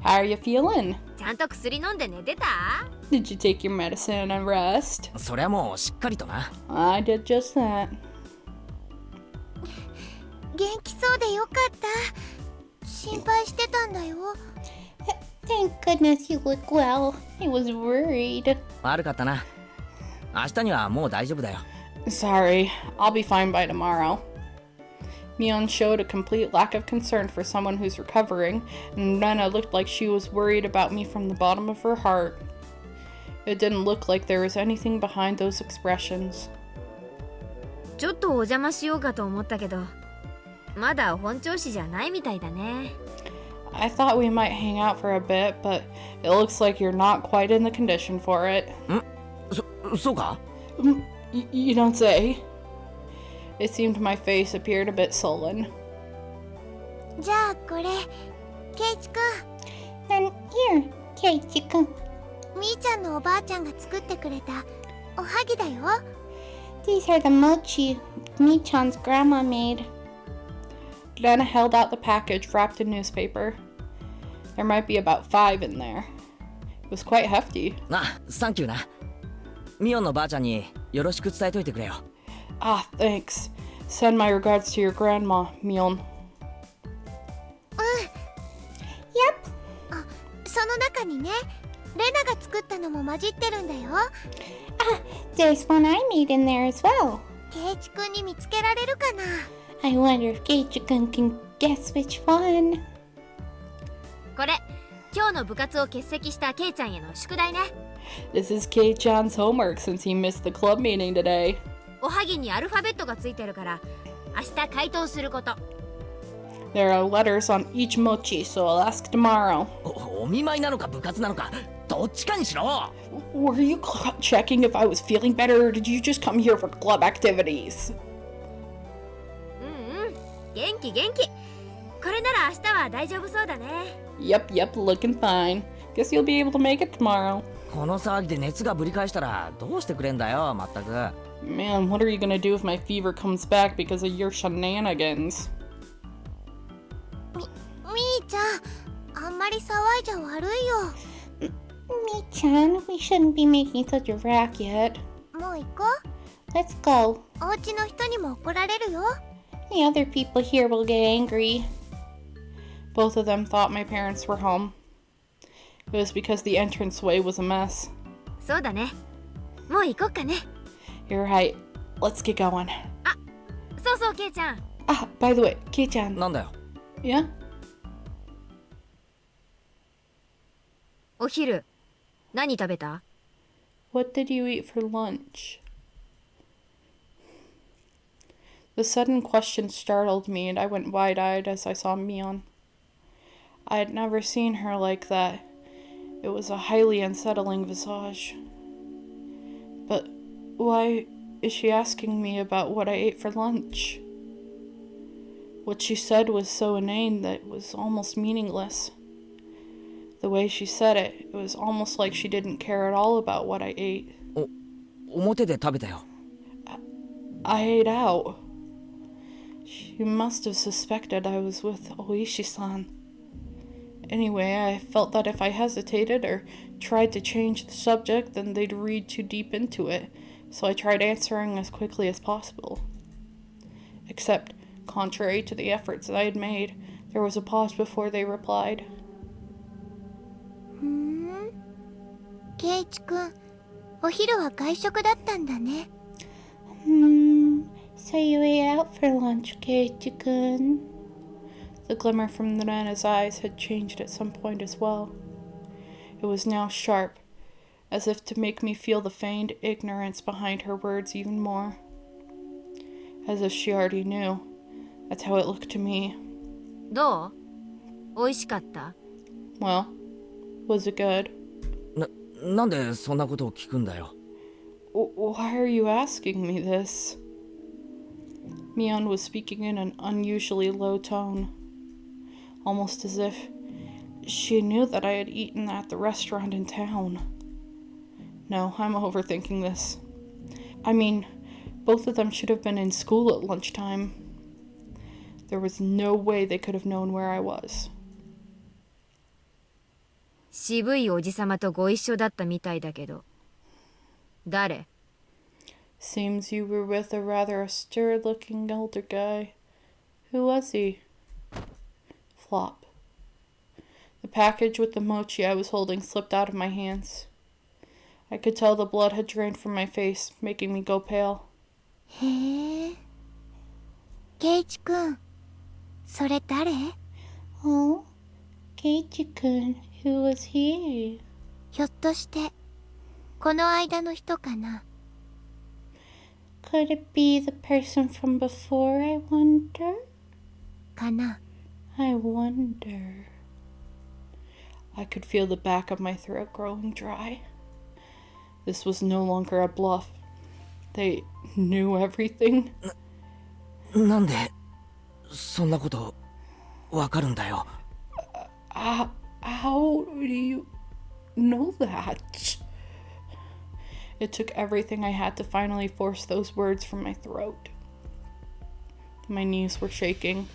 How are you feeling? ちゃんと薬飲んで寝てた？ Did you take your medicine and rest? そりゃもうしっかりとな。 I did just that. 元気そうでよかった。心配してたんだよ。 Thank goodness you look well. I was worried. 悪かったな。明日にはもう大丈夫だよ。 Sorry, I'll be fine by tomorrow. Mion showed a complete lack of concern for someone who's recovering, and Rena looked like she was worried about me from the bottom of her heart. It didn't look like there was anything behind those expressions. ちょっとお邪魔しようかと思ったけど、まだ本調子じゃないみたいだね。I thought we might hang out for a bit, but it looks like you're not quite in the condition for it. そうか？ You don't say. It seemed my face appeared a bit sullen. じゃあこれ、ケイチくん。 Then here, Keiichi-kun. みーちゃんのおばあちゃんが作ってくれたおはぎだよ。 These are the mochi Mi-chan's grandma made. Rena held out the package wrapped in newspaper. There might be about 5 in there. It was quite hefty. あ、サンキューな。ミオンのばあちゃんによろしく伝えといてくれよ。 Ah, thanks. Send my regards to your grandma, Mion. Yep. その中にね、レナが作ったのも混じってるんだよ。 There's one I made in there as well. ケイチくんに見つけられるかな。 I wonder if Keiichi-kun can guess which one. これ、今日の部活を欠席したケイちゃんへの宿題ね。 This is Kei-chan's homework since he missed the club meeting today. おはぎにアルファベットがついてるから、明日回答すること。 There are letters on each mochi, so I'll ask tomorrow. お見舞いなのか部活なのか、どっちかにしろ。 Were you checking if I was feeling better, or did you just come here for club activities? 元気元気。これなら明日は大丈夫そうだね。 Yep, looking fine. Guess you'll be able to make it tomorrow. この騒ぎで熱がぶり返したらどうしてくれんだよ、まったく。 Man, what are you gonna do if my fever comes back because of your shenanigans? みーちゃん、あんまり騒いじゃ悪いよ。Mi-chan, we shouldn't be making such a racket. もう行こう。 Let's go. お家の人にも怒られるよ。 The other people here will get angry. Both of them thought my parents were home. It was because the entranceway was a mess. そうだね。もう行こっかね。 You're right. Let's get going. そうそう、ケイちゃん。 Ah, by the way, Kei-chan. なんだよ。 Yeah? お昼何食べた？ What did you eat for lunch? The sudden question startled me, and I went wide-eyed as I saw Mion. I had never seen her like that. It was a highly unsettling visage. But why is she asking me about what I ate for lunch? What she said was so inane that it was almost meaningless. The way she said it, it was almost like she didn't care at all about what I ate. 表で食べたよ。 I ate out. She must have suspected I was with Oishi-san. Anyway, I felt that if I hesitated or tried to change the subject, then they'd read too deep into it, so I tried answering as quickly as possible. Except, contrary to the efforts that I had made, there was a pause before they replied. ケイチ君、お昼は外食だったんだね。So you ate out for lunch, Keiichi-kun? The glimmer from Nana's eyes had changed at some point as well. It was now sharp, as if to make me feel the feigned ignorance behind her words even more. As if she already knew. That's how it looked to me. どう？美味しかった？ Well, was it good? なんでそんなことを聞くんだよ。 Why are you asking me this? Mion was speaking in an unusually low tone, almost as if she knew that I had eaten at the restaurant in town. No, I'm overthinking this. I mean, both of them should have been in school at lunchtime. There was no way they could have known where I was. 渋いおじさまとご一緒だったみたいだけど。誰？ Seems you were with a rather austere-looking elder guy. Who was he? Flop. The package with the mochi I was holding slipped out of my hands. I could tell the blood had drained from my face, making me go pale. へえ。ケイチ君、それ誰？ Oh, Keiichi-kun, who was he? ひょっとして、この間の人かな。Could it be the person from before, I wonder? かな。 I wonder. I could feel the back of my throat growing dry. This was no longer a bluff. They knew everything. なんでそんなことわかるんだよ。 How do you know that? It took everything I had to finally force those words from my throat. My knees were shaking.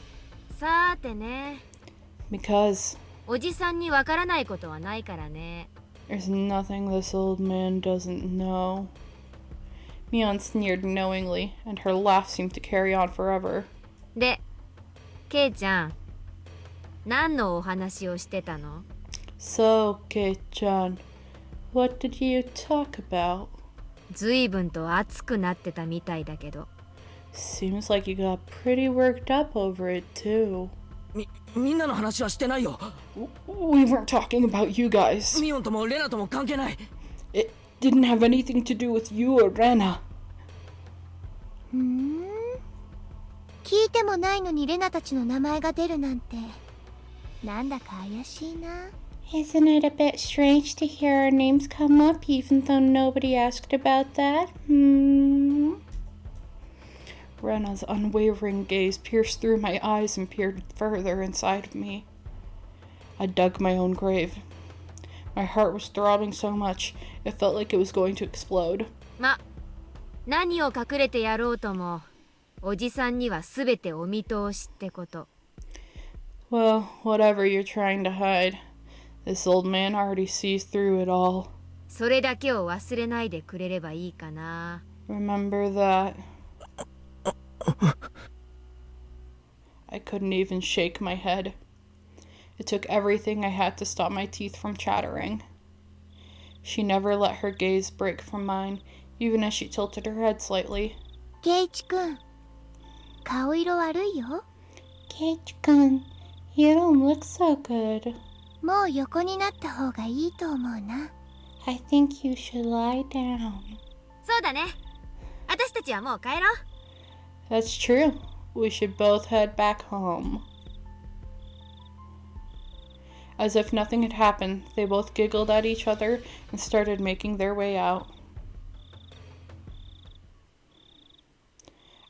さーてね。 Because おじさんにわからないことはないからね。 there's nothing this old man doesn't know. Mion sneered knowingly, and her laugh seemed to carry on forever. で、ケイちゃん、何のお話をしてたの？ So, Kei-chan, what did you talk about? ずいぶんと熱くなってたみたいだけど。 Seems like you got pretty worked up over it, too. みんなの話はしてないよ。 We weren't talking about you guys. ミオンともレナとも関係ない。 It didn't have anything to do with you or Rena. 聞いてもないのにレナたちの名前が出るなんて、なんだか怪しいな。 Isn't it a bit strange to hear our names come up even though nobody asked about that? Rena's unwavering gaze pierced through my eyes and peered further inside of me. I dug my own grave. My heart was throbbing so much, it felt like it was going to explode. ま、何を隠れてやろうとも、おじさんにはすべてお見通しってこと。 Well, whatever you're trying to hide, this old man already sees through it all. それだけを忘れないでくれればいいかな。 Remember that. I couldn't even shake my head. It took everything I had to stop my teeth from chattering. She never let her gaze break from mine, even as she tilted her head slightly. ケイチ君、顔色悪いよ。Keiichi-kun, you don't look so good. もう横になった方がいいと思うな。I think you should lie down. そうだね。私たちはもう帰ろう。 That's true. We should both head back home. As if nothing had happened, they both giggled at each other and started making their way out.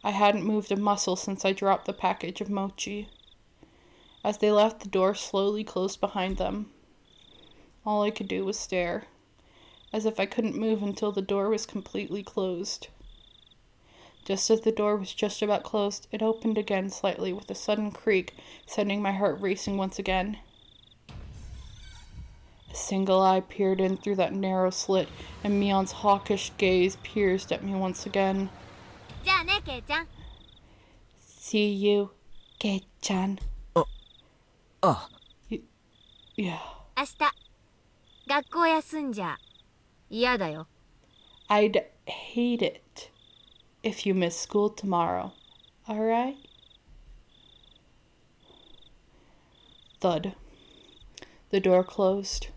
I hadn't moved a muscle since I dropped the package of mochi. As they left, the door slowly closed behind them. All I could do was stare, as if I couldn't move until the door was completely closed. Just as the door was just about closed, it opened again slightly with a sudden creak, sending my heart racing once again. A single eye peered in through that narrow slit, and Mion's hawkish gaze pierced at me once again. じゃあね、ケイちゃん。 See you, Kei-chan. あ、 Yeah. 明日、学校休んじゃ嫌だよ。 I'd hate it if you miss school tomorrow. Alright? Thud. The door closed.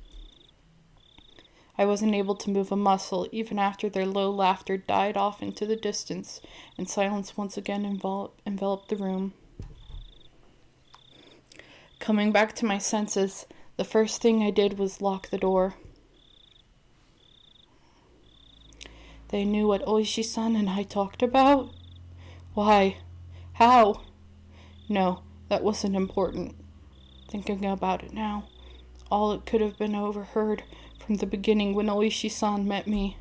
I wasn't able to move a muscle even after their low laughter died off into the distance and silence once again enveloped the room. Coming back to my senses, the first thing I did was lock the door. They knew what Oishi-san and I talked about? Why? How? No, that wasn't important. Thinking about it now, all it could have been overheard from the beginning when Oishi-san met me.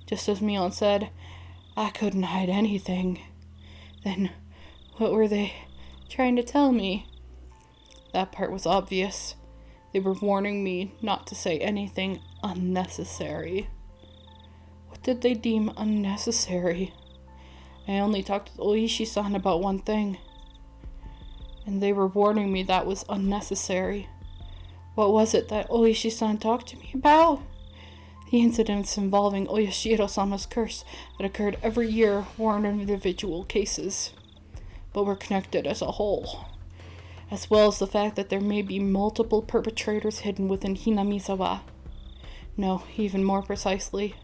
Just as Mion said, I couldn't hide anything. Then, what were they trying to tell me? That part was obvious. They were warning me not to say anything unnecessary. What did they deem unnecessary? I only talked with Oishi-san about one thing, and they were warning me that was unnecessary. What was it that Oishi-san talked to me about? The incidents involving Oyashiro-sama's curse that occurred every year weren't individual cases, but were connected as a whole, as well as the fact that there may be multiple perpetrators hidden within Hinamizawa. No, even more precisely,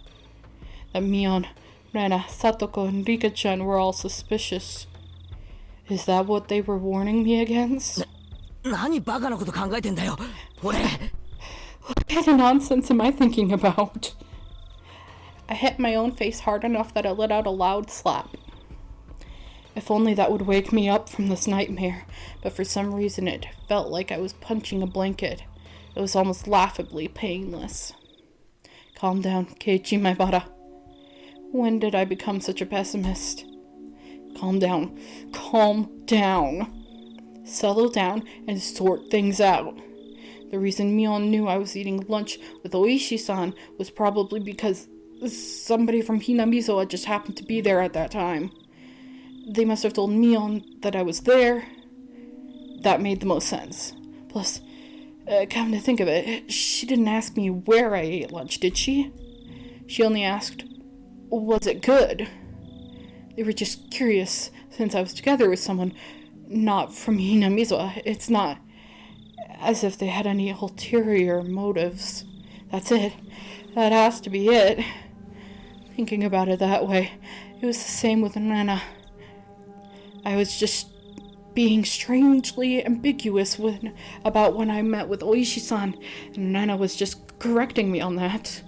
that Mion, Rena, Satoko, and Rika-chan were all suspicious. Is that what they were warning me against? 何バカなこと考えてんだよ、俺。 What kind of nonsense am I thinking about? I hit my own face hard enough that it let out a loud slap. If only that would wake me up from this nightmare, but for some reason it felt like I was punching a blanket. It was almost laughably painless. Calm down, Keiichi Maibara. When did I become such a pessimist? Calm down. Calm down. Settle down and sort things out. The reason Mion knew I was eating lunch with Oishi-san was probably because somebody from Hinamizawa just happened to be there at that time. They must have told Mion that I was there. That made the most sense. Plus, come to think of it, she didn't ask me where I ate lunch, did she? She only asked, was it good? They were just curious, since I was together with someone not from Hinamizawa. It's not as if they had any ulterior motives. That's it. That has to be it. Thinking about it that way, it was the same with Nana. I was just being strangely ambiguous about when I met with Oishi-san, and Nana was just correcting me on that.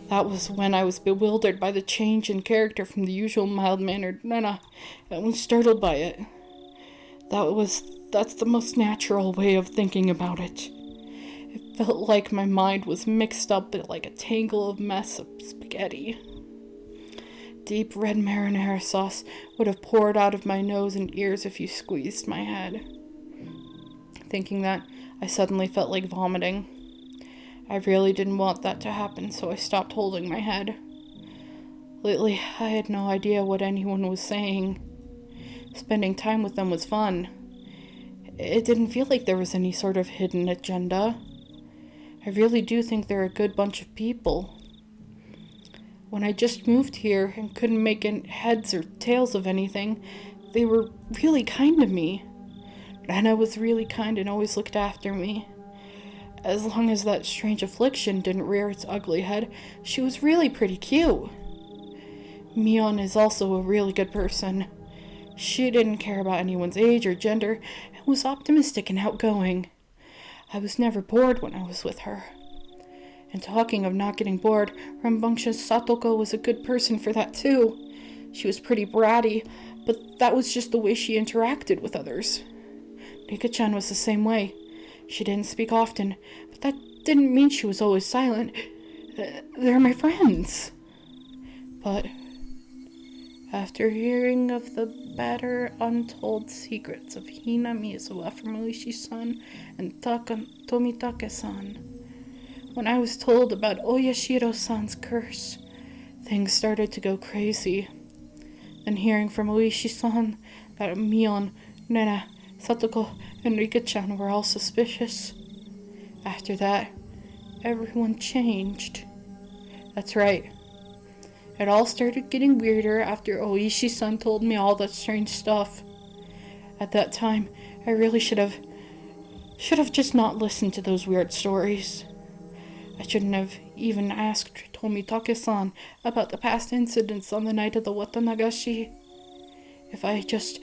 That was when I was bewildered by the change in character from the usual mild-mannered Nana, and was startled by it. That's the most natural way of thinking about it. It felt like my mind was mixed up like a tangle of mess of spaghetti. Deep red marinara sauce would have poured out of my nose and ears if you squeezed my head. Thinking that, I suddenly felt like vomiting. I really didn't want that to happen, so I stopped holding my head. Lately, I had no idea what anyone was saying. Spending time with them was fun. It didn't feel like there was any sort of hidden agenda. I really do think they're a good bunch of people. When I just moved here and couldn't make heads or tails of anything, they were really kind to me. Rena was really kind and always looked after me. As long as that strange affliction didn't rear its ugly head, she was really pretty cute. Mion is also a really good person. She didn't care about anyone's age or gender and was optimistic and outgoing. I was never bored when I was with her. And talking of not getting bored, rambunctious Satoko was a good person for that too. She was pretty bratty, but that was just the way she interacted with others. Nika-chan was the same way. She didn't speak often, but that didn't mean she was always silent. They're my friends. But after hearing of the better untold secrets of Hina Miyazawa from Uishi-san and Tomitake-san, when I was told about Oyashiro-san's curse, things started to go crazy. Then hearing from Uishi-san that Mion, Nena, Satoko, and Rika-chan were all suspicious. After that, everyone changed. That's right. It all started getting weirder after Oishi-san told me all that strange stuff. At that time, I really should have just not listened to those weird stories. I shouldn't have even asked Tomitake-san about the past incidents on the night of the Watanagashi. If I just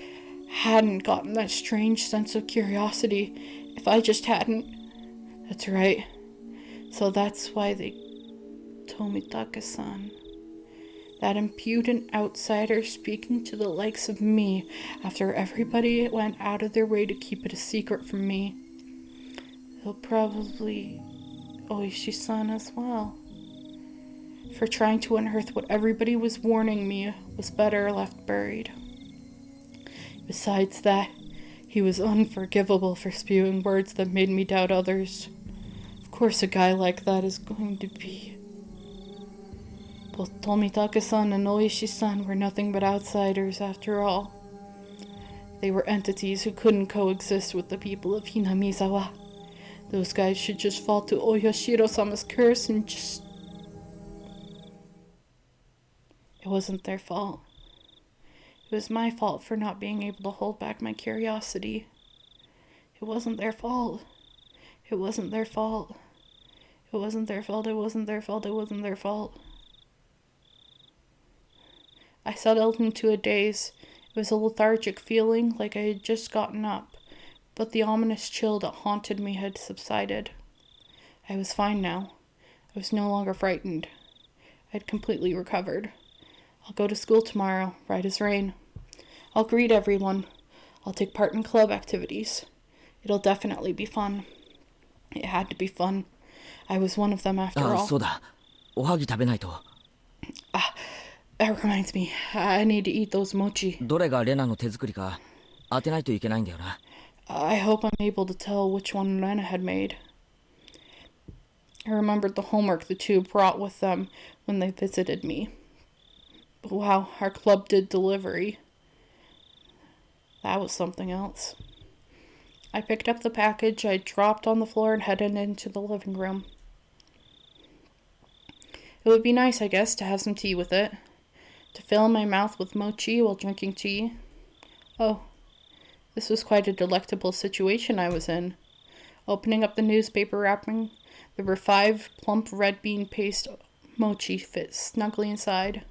hadn't gotten that strange sense of curiosity, if I just hadn't... That's right. So that's why Tomitake-san, that impudent outsider speaking to the likes of me after everybody went out of their way to keep it a secret from me. They'll probably Oishi-san as well, for trying to unearth what everybody was warning me was better left buried. Besides that, he was unforgivable for spewing words that made me doubt others. Of course a guy like that is going to be... Both Tomitake-san and Oishi-san were nothing but outsiders after all. They were entities who couldn't coexist with the people of Hinamizawa. Those guys should just fall to Oyashiro-sama's curse and just... It wasn't their fault. It was my fault for not being able to hold back my curiosity. It wasn't their fault. It wasn't their fault. It wasn't their fault. It wasn't their fault. It wasn't their fault. I settled into a daze. It was a lethargic feeling, like I had just gotten up, but the ominous chill that haunted me had subsided. I was fine now. I was no longer frightened. I had completely recovered. I'll go to school tomorrow, right as rain. I'll greet everyone. I'll take part in club activities. It'll definitely be fun. It had to be fun. I was one of them after all. そうだ。おはぎ食べないと。 That reminds me, I need to eat those mochi. どれがレナの手作りか当てないといけないんだよな。 I hope I'm able to tell which one Rena had made. I remembered the homework the two brought with them when they visited me. But wow, our club did delivery. That was something else. I picked up the package I dropped on the floor and headed into the living room. It would be nice, I guess, to have some tea with it. To fill my mouth with mochi while drinking tea. Oh, this was quite a delectable situation I was in. Opening up the newspaper wrapping, there were 5 plump red bean paste mochi fit snugly inside.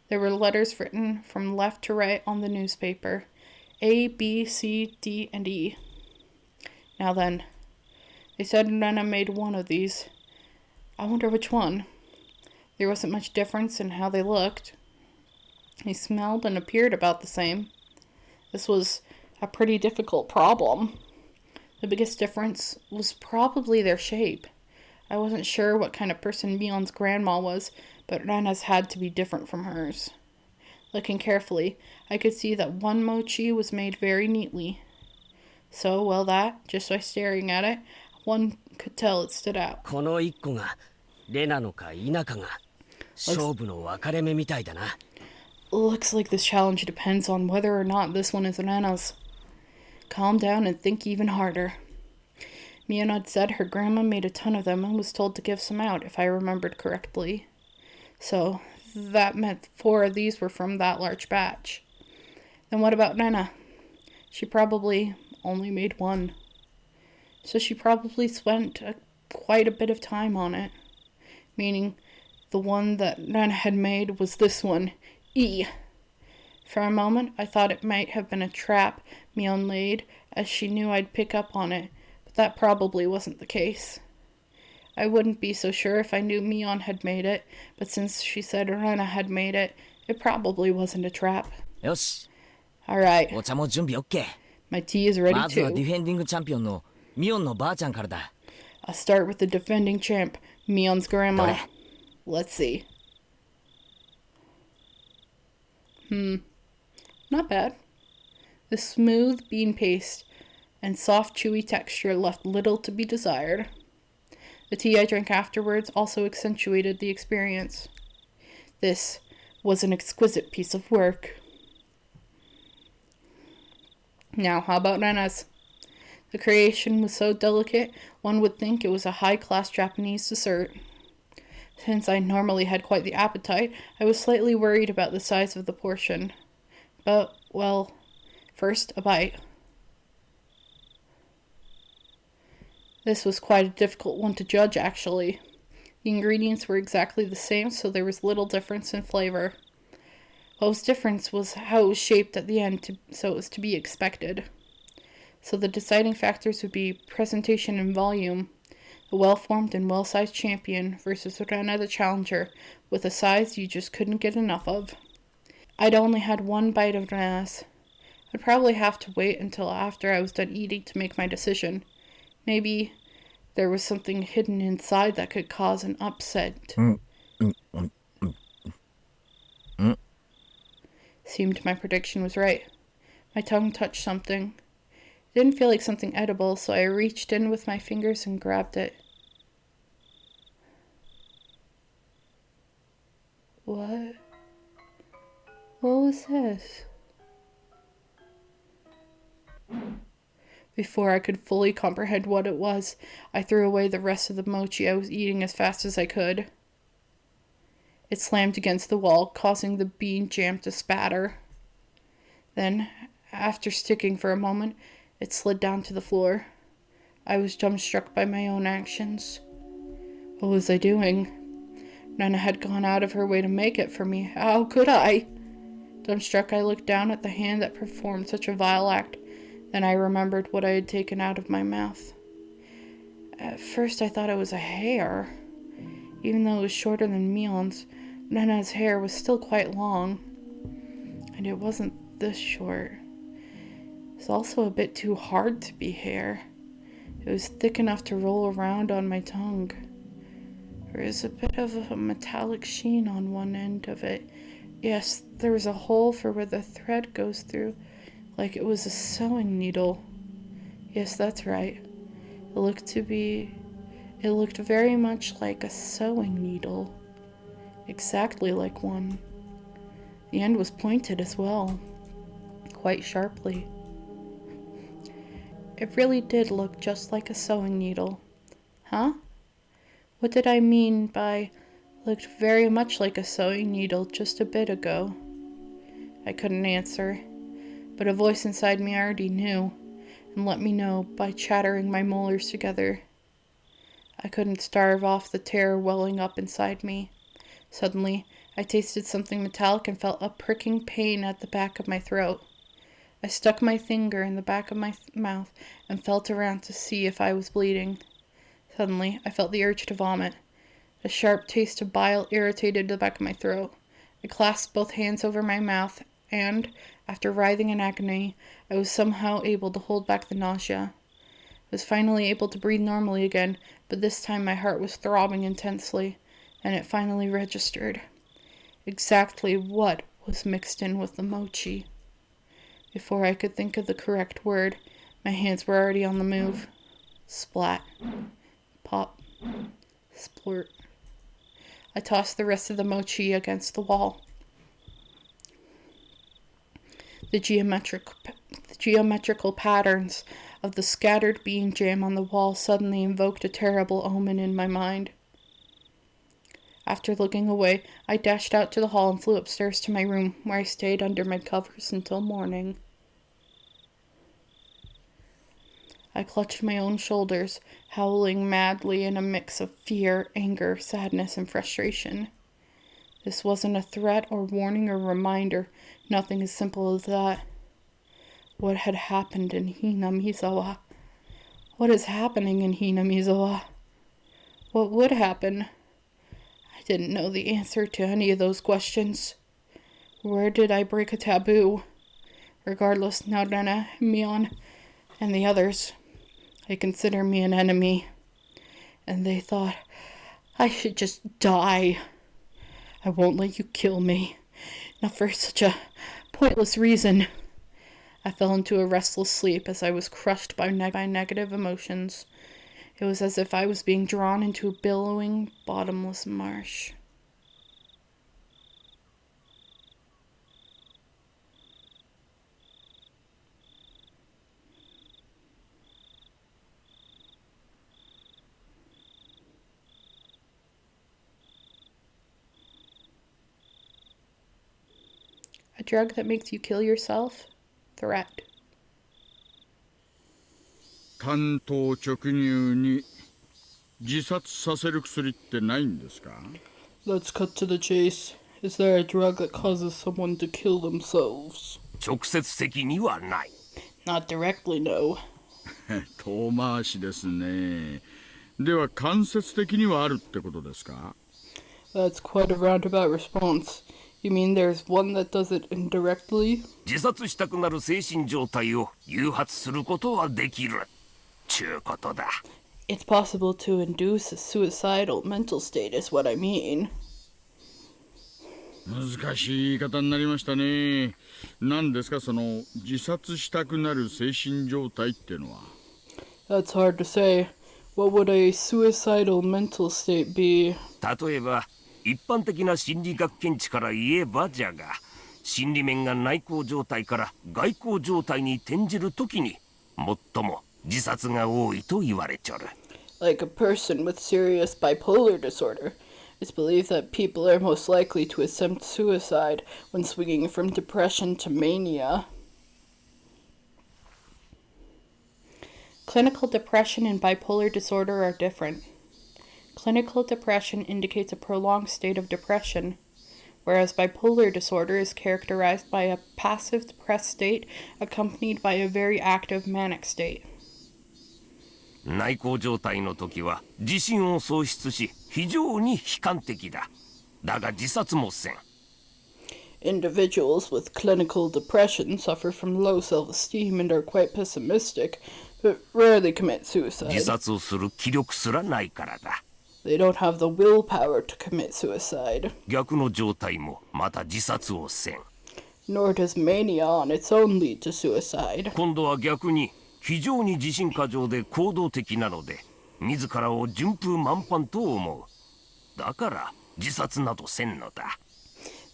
There were letters written from left to right on the newspaper. A, B, C, D, and E. Now then, they said Rena made one of these. I wonder which one. There wasn't much difference in how they looked. They smelled and appeared about the same. This was a pretty difficult problem. The biggest difference was probably their shape. I wasn't sure what kind of person Mion's grandma was, but Rena's had to be different from hers. Looking carefully, I could see that one mochi was made very neatly. So, well that, just by staring at it, one could tell it stood out. この一個がレナのか否かが勝負の分かれ目みたいだな。 Looks like this challenge depends on whether or not this one is Rena's. Calm down and think even harder. Mion had said her grandma made a ton of them and was told to give some out, if I remembered correctly. So that meant 4 of these were from that large batch. Then what about Nana? She probably only made 1. So she probably spent quite a bit of time on it. Meaning the one that Nana had made was this one, E. For a moment, I thought it might have been a trap Mion laid, as she knew I'd pick up on it, but that probably wasn't the case. I wouldn't be so sure if I knew Mion had made it, but since she said Rena had made it, it probably wasn't a trap. よし Alright, お茶も準備 OK my tea is ready まずはディ too. フェンディングチャンピオンのミオンのばあちゃんからだ I'll start with the defending champ, Mion's grandma. Dore. Let's see. Not bad. The smooth bean paste and soft chewy texture left little to be desired. The tea I drank afterwards also accentuated the experience. This was an exquisite piece of work. Now, how about Nana's? The creation was so delicate, one would think it was a high-class Japanese dessert. Since I normally had quite the appetite, I was slightly worried about the size of the portion. But, well, first, a bite. This was quite a difficult one to judge, actually. The ingredients were exactly the same, so there was little difference in flavor. What was different was how it was shaped at the end, so it was to be expected. So the deciding factors would be presentation and volume. A well-formed and well-sized champion versus Rena the challenger, with a size you just couldn't get enough of. I'd only had 1 bite of Rena's. I'd probably have to wait until after I was done eating to make my decision. Maybe there was something hidden inside that could cause an upset. Seemed my prediction was right. My tongue touched something. It didn't feel like something edible, so I reached in with my fingers and grabbed it. What? What was this? Before I could fully comprehend what it was, I threw away the rest of the mochi I was eating as fast as I could. It slammed against the wall, causing the bean jam to spatter. Then, after sticking for a moment, it slid down to the floor. I was dumbstruck by my own actions. What was I doing? Nana had gone out of her way to make it for me. How could I? Dumbstruck, I looked down at the hand that performed such a vile act. Then I remembered what I had taken out of my mouth. At first I thought it was a hair. Even though it was shorter than Mion's, Nana's hair was still quite long. And it wasn't this short. It's also a bit too hard to be hair. It was thick enough to roll around on my tongue. There is a bit of a metallic sheen on one end of it. Yes, there was a hole for where the thread goes through, like it was a sewing needle. Yes, that's right. It looked very much like a sewing needle. Exactly like one. The end was pointed as well, quite sharply. It really did look just like a sewing needle. Huh? What did I mean by looked very much like a sewing needle just a bit ago? I couldn't answer, but a voice inside me already knew, and let me know by chattering my molars together. I couldn't starve off the terror welling up inside me. Suddenly, I tasted something metallic and felt a pricking pain at the back of my throat. I stuck my finger in the back of my mouth and felt around to see if I was bleeding. Suddenly, I felt the urge to vomit. A sharp taste of bile irritated the back of my throat. I clasped both hands over my mouth, and, after writhing in agony, I was somehow able to hold back the nausea. I was finally able to breathe normally again, but this time my heart was throbbing intensely, and it finally registered. Exactly what was mixed in with the mochi? Before I could think of the correct word, my hands were already on the move. Splat. Pop. Splurt. I tossed the rest of the mochi against the wall. The geometrical patterns of the scattered bean jam on the wall suddenly invoked a terrible omen in my mind. After looking away, I dashed out to the hall and flew upstairs to my room, where I stayed under my covers until morning. I clutched my own shoulders, howling madly in a mix of fear, anger, sadness, and frustration. This wasn't a threat or warning or reminder, nothing as simple as that. What had happened in Hinamizawa? What is happening in Hinamizawa? What would happen? I didn't know the answer to any of those questions. Where did I break a taboo? Regardless, Narana, Mion, and the others, they consider me an enemy. And they thought I should just die. I won't let you kill me. Not for such a pointless reason. I fell into a restless sleep as I was crushed by negative emotions. It was as if I was being drawn into a billowing, bottomless marsh. A drug that makes you kill yourself? Threat. 単刀直入に自殺させる薬ってないんですか？ Let's cut to the chase. Is there a drug that causes someone to kill themselves? 直接的にはない。Not directly, no. 遠回しですね。では間接的にはあるってことですか？ That's quite a roundabout response. You mean there's one that does it indirectly? 自殺したくなる精神状態を誘発することはできる。ちゅうことだ。It's possible to induce a suicidal mental state is what I mean. 難しい言い方になりましたね。何ですかその自殺したくなる精神状態ってのは。That's hard to say. What would a suicidal mental state be? 例えば一般的な心理学見地から言えばじゃが、心理面が内向状態から外向状態に転じるときに最も自殺が多いと言われちょる。Like a person with serious bipolar disorder, it's believed that people are most likely to attempt suicide when swinging from depression to mania. Clinical depression and bipolar disorder are different. Clinical depression indicates a prolonged state of depression, whereas bipolar disorder is characterized by a passive depressed state accompanied by a very active manic state. 内向状態の時は自信を喪失し非常に悲観的だ。だが自殺もせん。Individuals with clinical depression suffer from low self-esteem and are quite pessimistic, but rarely commit suicide. 自殺をする気力すらないからだ。They don't have the willpower to commit suicide. 逆の状態もまた自殺をせん。Nor does mania on its own lead to suicide. 今度は逆に非常に自信過剰で行動的なので自らを順風満帆と思う。だから自殺などせんのだ。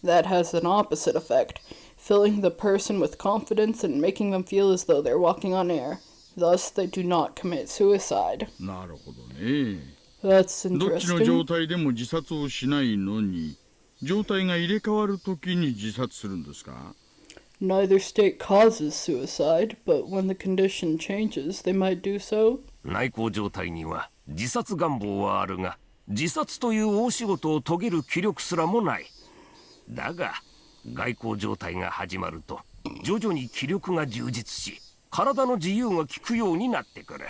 That has an opposite effect, filling the person with confidence and making them feel as though they're walking on air. Thus, they do not commit suicide. なるほどね。That's どっちの状 interesting. 態でも自殺をしないのに状態が入れ替わるときに自殺するんですか？ Neither state causes suicide, but when the condition changes, they might do so. 内向状態には自殺願望はあるが自殺という大仕事を遂げる気力すらもない。だが外向状態が始まると徐々に気力が充実し体の自由が利くようになってくる。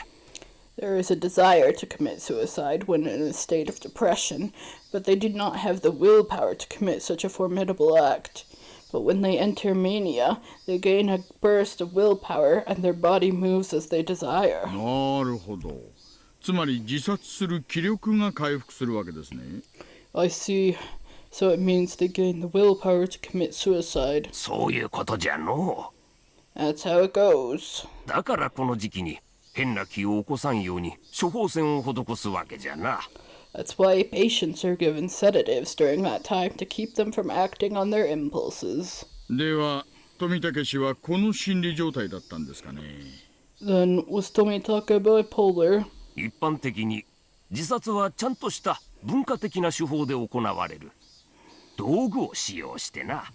There is a desire to commit suicide when in a state of depression, but they do not have the willpower to commit such a formidable act. But when they enter mania, they gain a burst of willpower and their body moves as they desire. なるほど。つまり自殺する気力が回復するわけですね。I see. So it means they gain the willpower to commit suicide. そういうことじゃのう。 That's how it goes. だからこの時期に変な気を起こさんように処方箋を施すわけじゃな。That's why patients are given sedatives during that time to keep them from acting on their impulses. では富武氏はこの心理状態だったんですかね。 Then, was Tomitaka bipolar? 一般的に自殺はちゃんとした文化的な手法で行われる。道具を使用してな。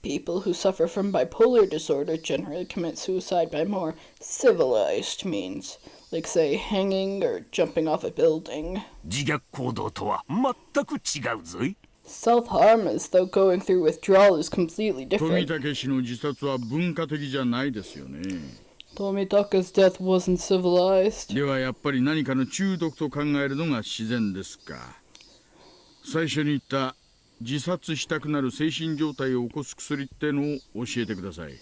People who suffer from bipolar disorder generally commit suicide by more civilized means, like, say, hanging or jumping off a building. 自虐行動とは全く違うぞい。Self-harm, as though going through withdrawal, is completely 富 different. 武氏の自殺は文化的じゃないですよね。Tomitaka's death wasn't civilized. ではやっぱり何かの中毒と考えるのが自然ですか。最初に言った自殺したくなる精神状態を起こす薬ってのを教えてください。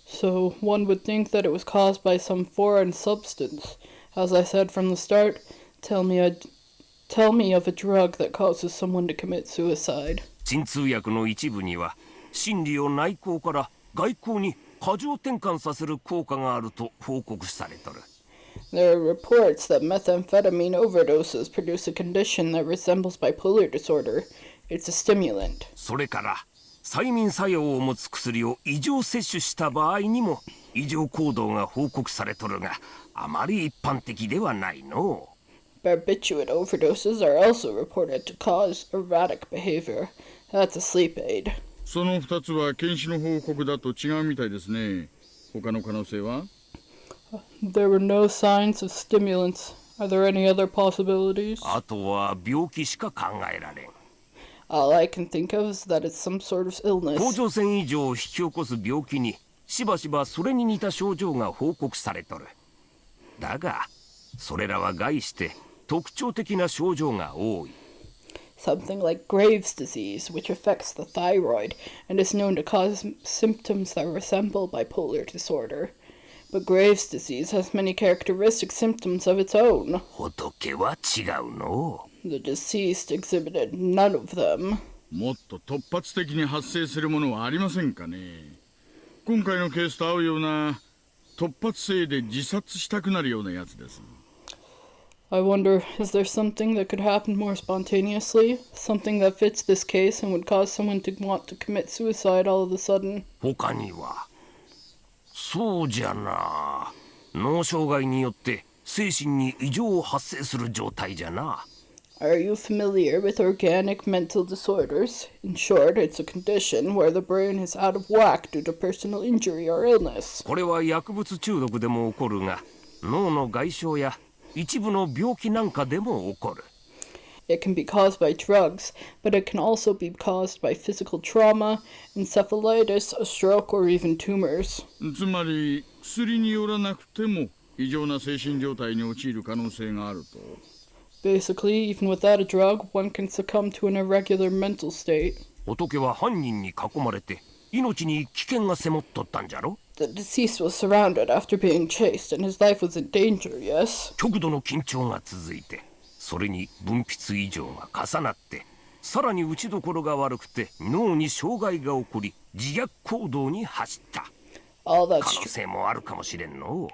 So one would think that it was caused by some foreign substance. As I said from the start, tell me of a drug that causes someone to commit suicide. 鎮痛薬の一部には心理を内向から外向に過剰転換させる効果があると報告されとる。There are reports that methamphetamine overdoses produce a condition that resembles bipolar disorder. It's a stimulant. それから催眠作用を持つ薬を異常摂取した場合にも異常行動が報告されとるが、あまり一般的ではないの。Barbiturate overdoses are also reported to cause erratic behavior. That's a sleep aid. その2つは検視の報告だと違うみたいですね。他の可能性は？ There were no signs of stimulants. Are there any other possibilities? あとは病気しか考えられん。All I can think of is that it's some sort of 甲 illness. 状腺異常を引き起こす病気にしばしばそれに似た症状が報告されとる。だがそれらは概して特徴的な症状が多い。Something like Graves' disease, which affects the thyroid and is known to cause symptoms that resemble bipolar disorder. But Graves' disease has many characteristic symptoms of its own. 仏は違うの。The deceased exhibited none of them. もっと突発的に発生するものはありませんかね。今回のケースと合うような突発性で自殺したくなるようなやつです。I wonder, is there something that could happen more spontaneously? Something that fits this case and would cause someone to want to commit suicide all of a sudden? 他にはそうじゃな。脳障害によって精神に異常を発生する状態じゃな。Are you familiar with organic mental disorders? In short, it's a condition where the brain is out of whack due to personal injury or illness. これは薬物中毒でも起こるが、脳の外傷や一部の病気なんかでも起こる。It can be caused by drugs, but it can also be caused by physical trauma, encephalitis, a stroke, or even tumors. つまり薬によらなくても異常な精神状態に陥る可能性があると。Basically, even without a drug, one can succumb to an irregular mental state. 仏は犯人に囲まれて命に危険が迫っとったんじゃろ。 The deceased was surrounded after being chased, and his life was in danger, yes? 極度の緊張が続いて、それに分泌異常が重なって、さらに打ちどころが悪くて脳に障害が起こり自虐行動に走った。 All that 可能性もあるかもしれんの。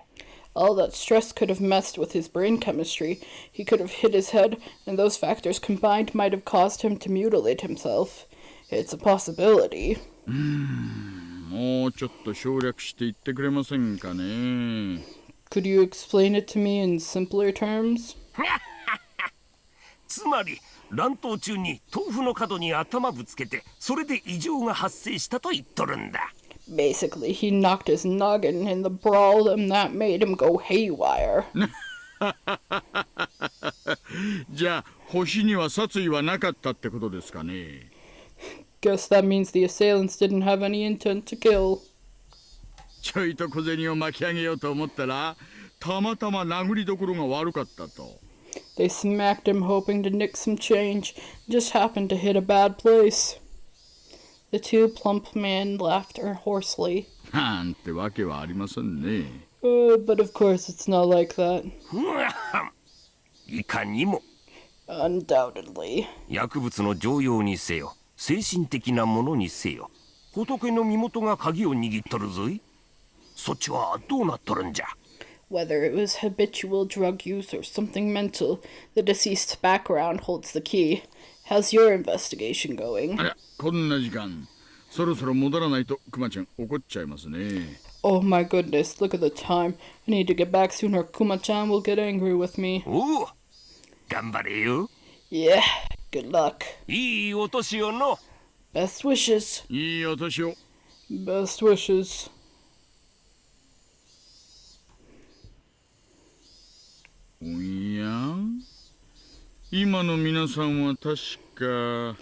All that stress could have messed with his brain chemistry. He could have hit his head, and those factors combined might have caused him to mutilate himself. It's a possibility. もうちょっと省略して言ってくれませんかね。 Could you explain it to me in simpler terms? つまり乱闘中に豆腐の角に頭ぶつけて、それで異常が発生したと言っとるんだ。 Basically, he knocked his noggin in the brawl, and that made him go haywire. じゃあ星には殺意はなかったってことですかね。Guess that means the assailants didn't have any intent to kill. ちょいと小銭を巻き上げようと思ったらたまたま殴りどころが悪かったと。 They smacked him hoping to nick some change, just happened to hit a bad place. The two plump men laughed hoarsely. なんてわけはありませんね。But of course it's not like that. いかにも。 Undoubtedly. 薬物の常用にせよ、精神的なものにせよ、仏の身元が鍵を握っとるぞい。そっちはどうなっとるんじゃ。 Whether it was habitual drug use or something mental, the deceased's background holds the key. How's your investigation going? あら、こんな時間。そろそろ戻らないとクマちゃん怒っちゃいますね。Oh my goodness, look at the time. I need to get back soon or Kuma-chan will get angry with me. おお、頑張れよ。 Yeah, good luck. いいお年をの。 Best wishes. いいお年を。 Best wishes. おや今の皆さんは確か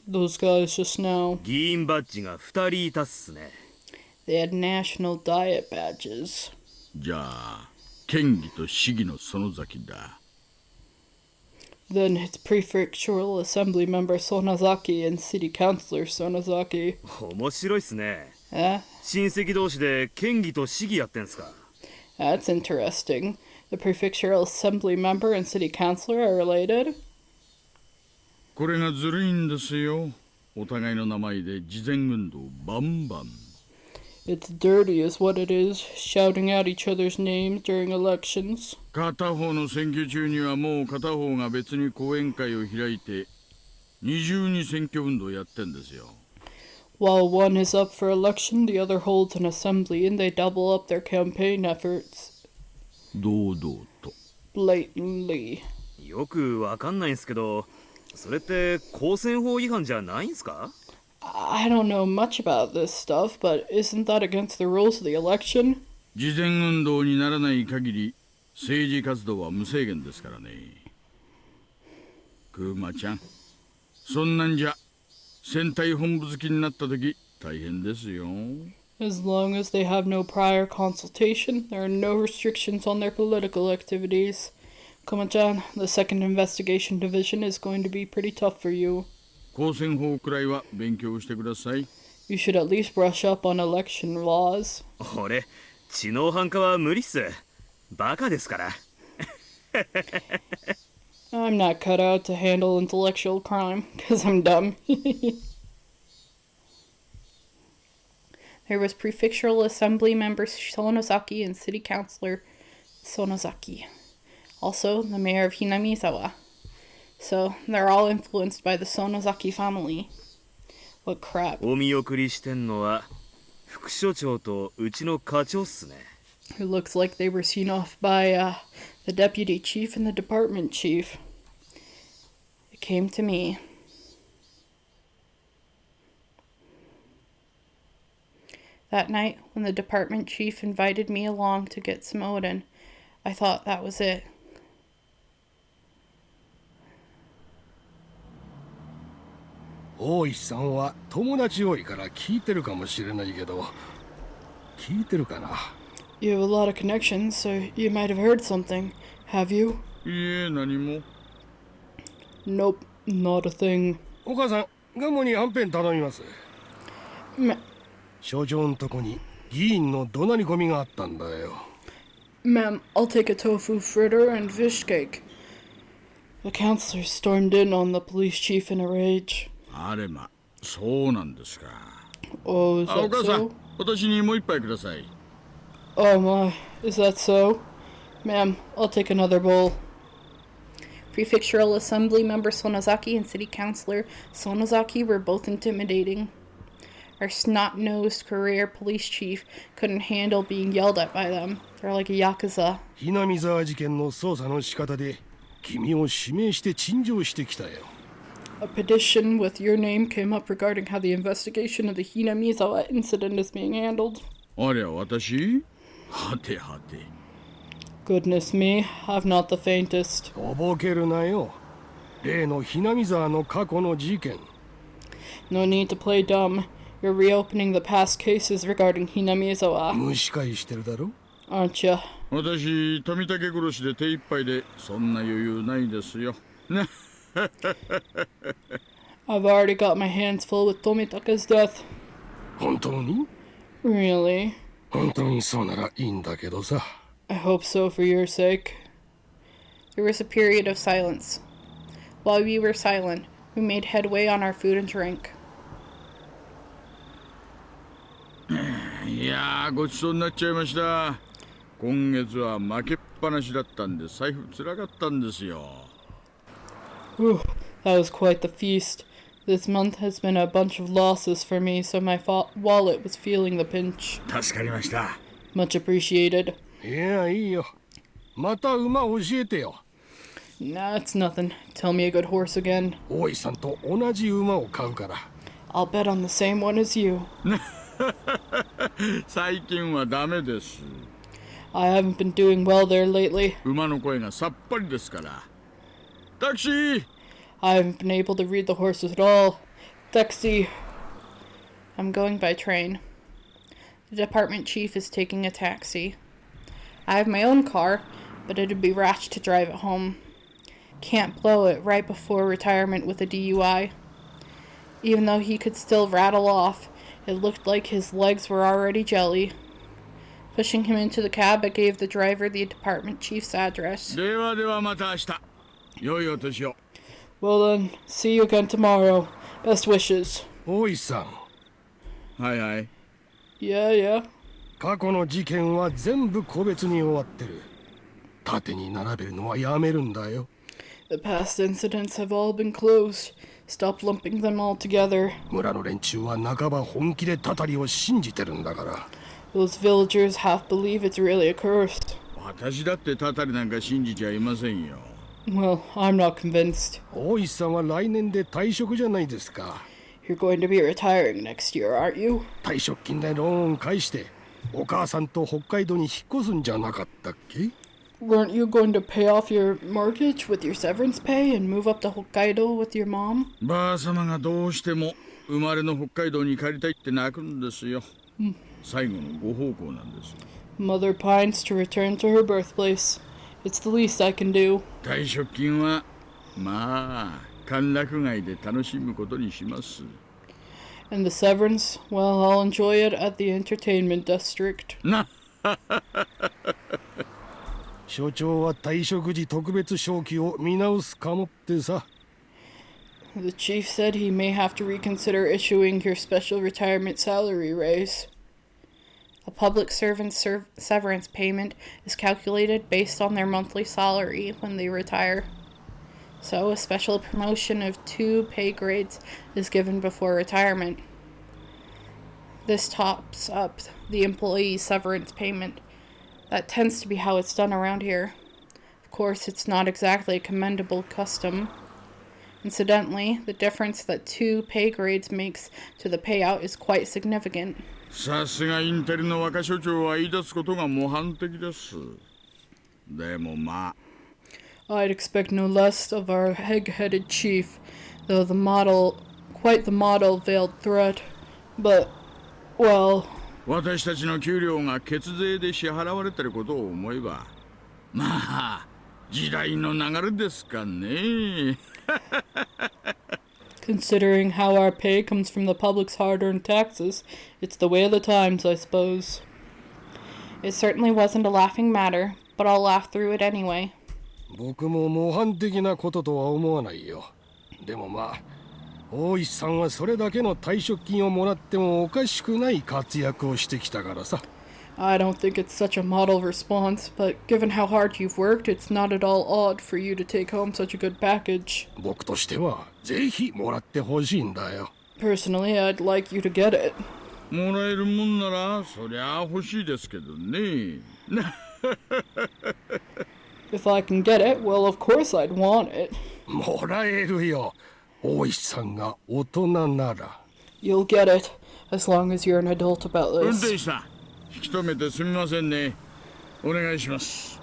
Those guys just now. 議員バッジが2人いたっすね。 They had national diet badges. じゃあ県議と市議の園崎だ。 Then it's prefectural assembly member Sonozaki and city councilor Sonozaki. 面白いっすね。 Eh? 親戚同士で県議と市議やってんすか。 That's interesting. The prefectural assembly member and city councilor are related? これがずるいんですよ。お互いの名前で事前運動バンバン。 It's dirty is what it is, shouting out each other's names during elections. 片方の選挙中にはもう片方が別に講演会を開いて二重に選挙運動やってんですよ。 While one is up for election, the other holds an assembly and they double up their campaign efforts. 堂々と。 Blatantly. よくわかんないんすけど、それって公選法違反じゃないんすか？ I don't know much about this stuff, but isn't that against the rules of the election? 事前運動にならない限り政治活動は無制限ですからね。クマちゃん、そんなんじゃ選対本部好きになった時大変ですよ。 As long as they have no prior consultation, there are no restrictions on their political activities. Kuma-chan, the second investigation division is going to be pretty tough for you. 公選法くらいは勉強してください。 You should at least brush up on election laws. 俺、知能犯化は無理っす。バカですから。I'm not cut out to handle intellectual crime, because I'm dumb. There was prefectural assembly member Sonozaki and city councilor Sonozaki. Also, the mayor of Hinamizawa. So, they're all influenced by the Sonozaki family. What crap. お見送りしてんのは副所長とうちの課長っすね。 It looks like they were seen off by the deputy chief and the department chief. It came to me. That night, when the department chief invited me along to get some Odin, I thought that was it. 大石さんは友達多いから聞いてるかもしれないけど、聞いてるかな？ You have a lot of connections, so you might have heard something. Have you? いいえ、何も。 Nope, not a thing. お母さん、ガモにはんぺん頼みます。Ma- 所長んとこに議員の怒鳴り込みがあったんだよ。Ma'am, I'll take a tofu fritter and fish cake. The counselor stormed in on the police chief in a rage. あれま、そうなんですか。 Oh, is あ、お that 母さん、 so? 私にもう一杯ください。 Oh my, is that so? Ma'am, I'll take another bowl. Prefectural Assembly member Sonozaki and City Councilor Sonozaki were both intimidating. Our snot-nosed career police chief couldn't handle being yelled at by them. They're like a yakuza. ひなみ沢事件の捜査の仕方で君を指名して陳情してきたよ。 A petition with your name came up regarding how the investigation of the Hinamizawa incident is being handled. ありゃ、私？はてはて。 Goodness me, I've not the faintest. とぼけるなよ。例のひなみ沢の過去の事件。 No need to play dumb. You're reopening the past cases regarding Hinamizawa, 蒸し返してるだろ？ aren't you? 私、富武殺しで手一杯でそんな余裕ないですよ。ね。 I've already got my hands full with Tomitaka's death. 本当に？ Really? 本当にそうならいいんだけどさ。 I hope so for your sake. There was a period of silence. While we were silent, we made headway on our food and drink. いやー、ごちそうになっちゃいました。今月は負けっぱなしだったんで財布つらかったんですよ。 Whew, that was quite the feast. This month has been a bunch of losses for me, so my wallet was feeling the pinch. 助かりました。 Much appreciated. いや、いいよ。また馬教えてよ。Nah, it's nothing. Tell me a good horse again. 大石さんと同じ馬を買うから。 I'll bet on the same one as you. 最近はダメです。 I haven't been doing well there lately. 馬の声がさっぱりですから。タクシー I haven't been able to read the horses at all. Taxi. I'm going by train. The department chief is taking a taxi. I have my own car, but it'd be rash to drive it home. Can't blow it right before retirement with a DUI. Even though he could still rattle off, it looked like his legs were already jelly. Pushing him into the cab, I gave the driver the department chief's address. ではではまた明日。良いお年を。 Well then, see you again tomorrow. Best wishes. 大石さん、はいはい。Yeah, yeah. 過去の事件は全部個別に終わってる。縦に並べるのはやめるんだよ。 The past incidents have all been closed. Stop lumping them all together. 村の連中は半ば本気でたたりを信じてるんだから。 Those villagers half believe it's really a curse. 私だってたたりなんか信じちゃいませんよ。 Well, I'm not convinced. 大石さんは来年で退職じゃないですか。 You're going to be retiring next year, aren't you? 退職金でローン返してお母さんと北海道に引っ越すんじゃなかったっけ？ Weren't you going to pay off your mortgage with your severance pay and move up to Hokkaido with your mom? ばあ様がどうしても生まれの北海道に帰りたいって泣くんですよ。最後のご奉公なんです。 Mother pines to return to her birthplace. It's the least I can do. 退職金はまあ歓楽街で楽しむことにします。 And the severance, well, I'll enjoy it at the entertainment district. な所長は退職時特別昇給を見直すかもってさ。 The chief said he may have to reconsider issuing your special retirement salary raise. A public servant's severance payment is calculated based on their monthly salary when they retire. So a special promotion of 2 pay grades is given before retirement. This tops up the employee's severance payment. That tends to be how it's done around here. Of course, it's not exactly a commendable custom. Incidentally, the difference that 2 pay grades makes to the payout is quite significant. さすがインテリの若所長は言い出すことが模範的です。でもまあ I'd expect no less of our heg-headed chief, though quite the model veiled threat. But, well... 私たちの給料が血税で支払われてることを思えば、まあ時代の流れですかね。Considering how our pay comes from the public's hard-earned taxes, it's the way of the times, I suppose. It certainly wasn't a laughing matter, but I'll laugh through it anyway. 僕も模範的なこととは思わないよ。でもまあ、大石さんはそれだけの退職金をもらってもおかしくない活躍をしてきたからさ。I don't think it's such a model response, but given how hard you've worked, it's not at all odd for you to take home such a good package. 僕としてはぜひもらってほしいんだよ。Personally, I'd like you to get it. もらえるもんならそりゃ欲しいですけどね。If I can get it, well, of course I'd want it. もらえるよ。大石さんが大人なら。You'll get it, as long as you're an adult about 運 this. 転手さん、引き止めてすみませんね。お願いします。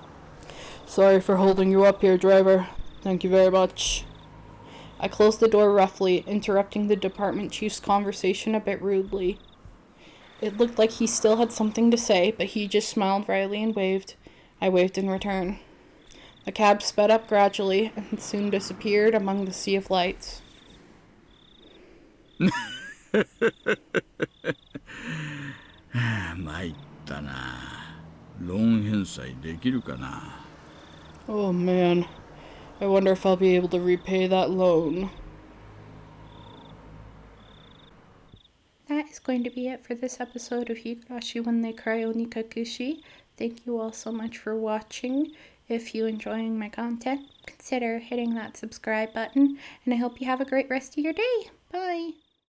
Sorry for holding you up here, driver. Thank you very much. I closed the door roughly, interrupting the department chief's conversation a bit rudely. It looked like he still had something to say, but he just smiled wryly and waved. I waved in return. The cab sped up gradually and soon disappeared among the sea of lights. 参ったな。ローン返済できるかな。Oh man, I wonder if I'll be able to repay that loan. That is going to be it for this episode of Higurashi When They Cry Onikakushi. Thank you all so much for watching. If you're enjoying my content, consider hitting that subscribe button, and I hope you have a great rest of your day. Bye!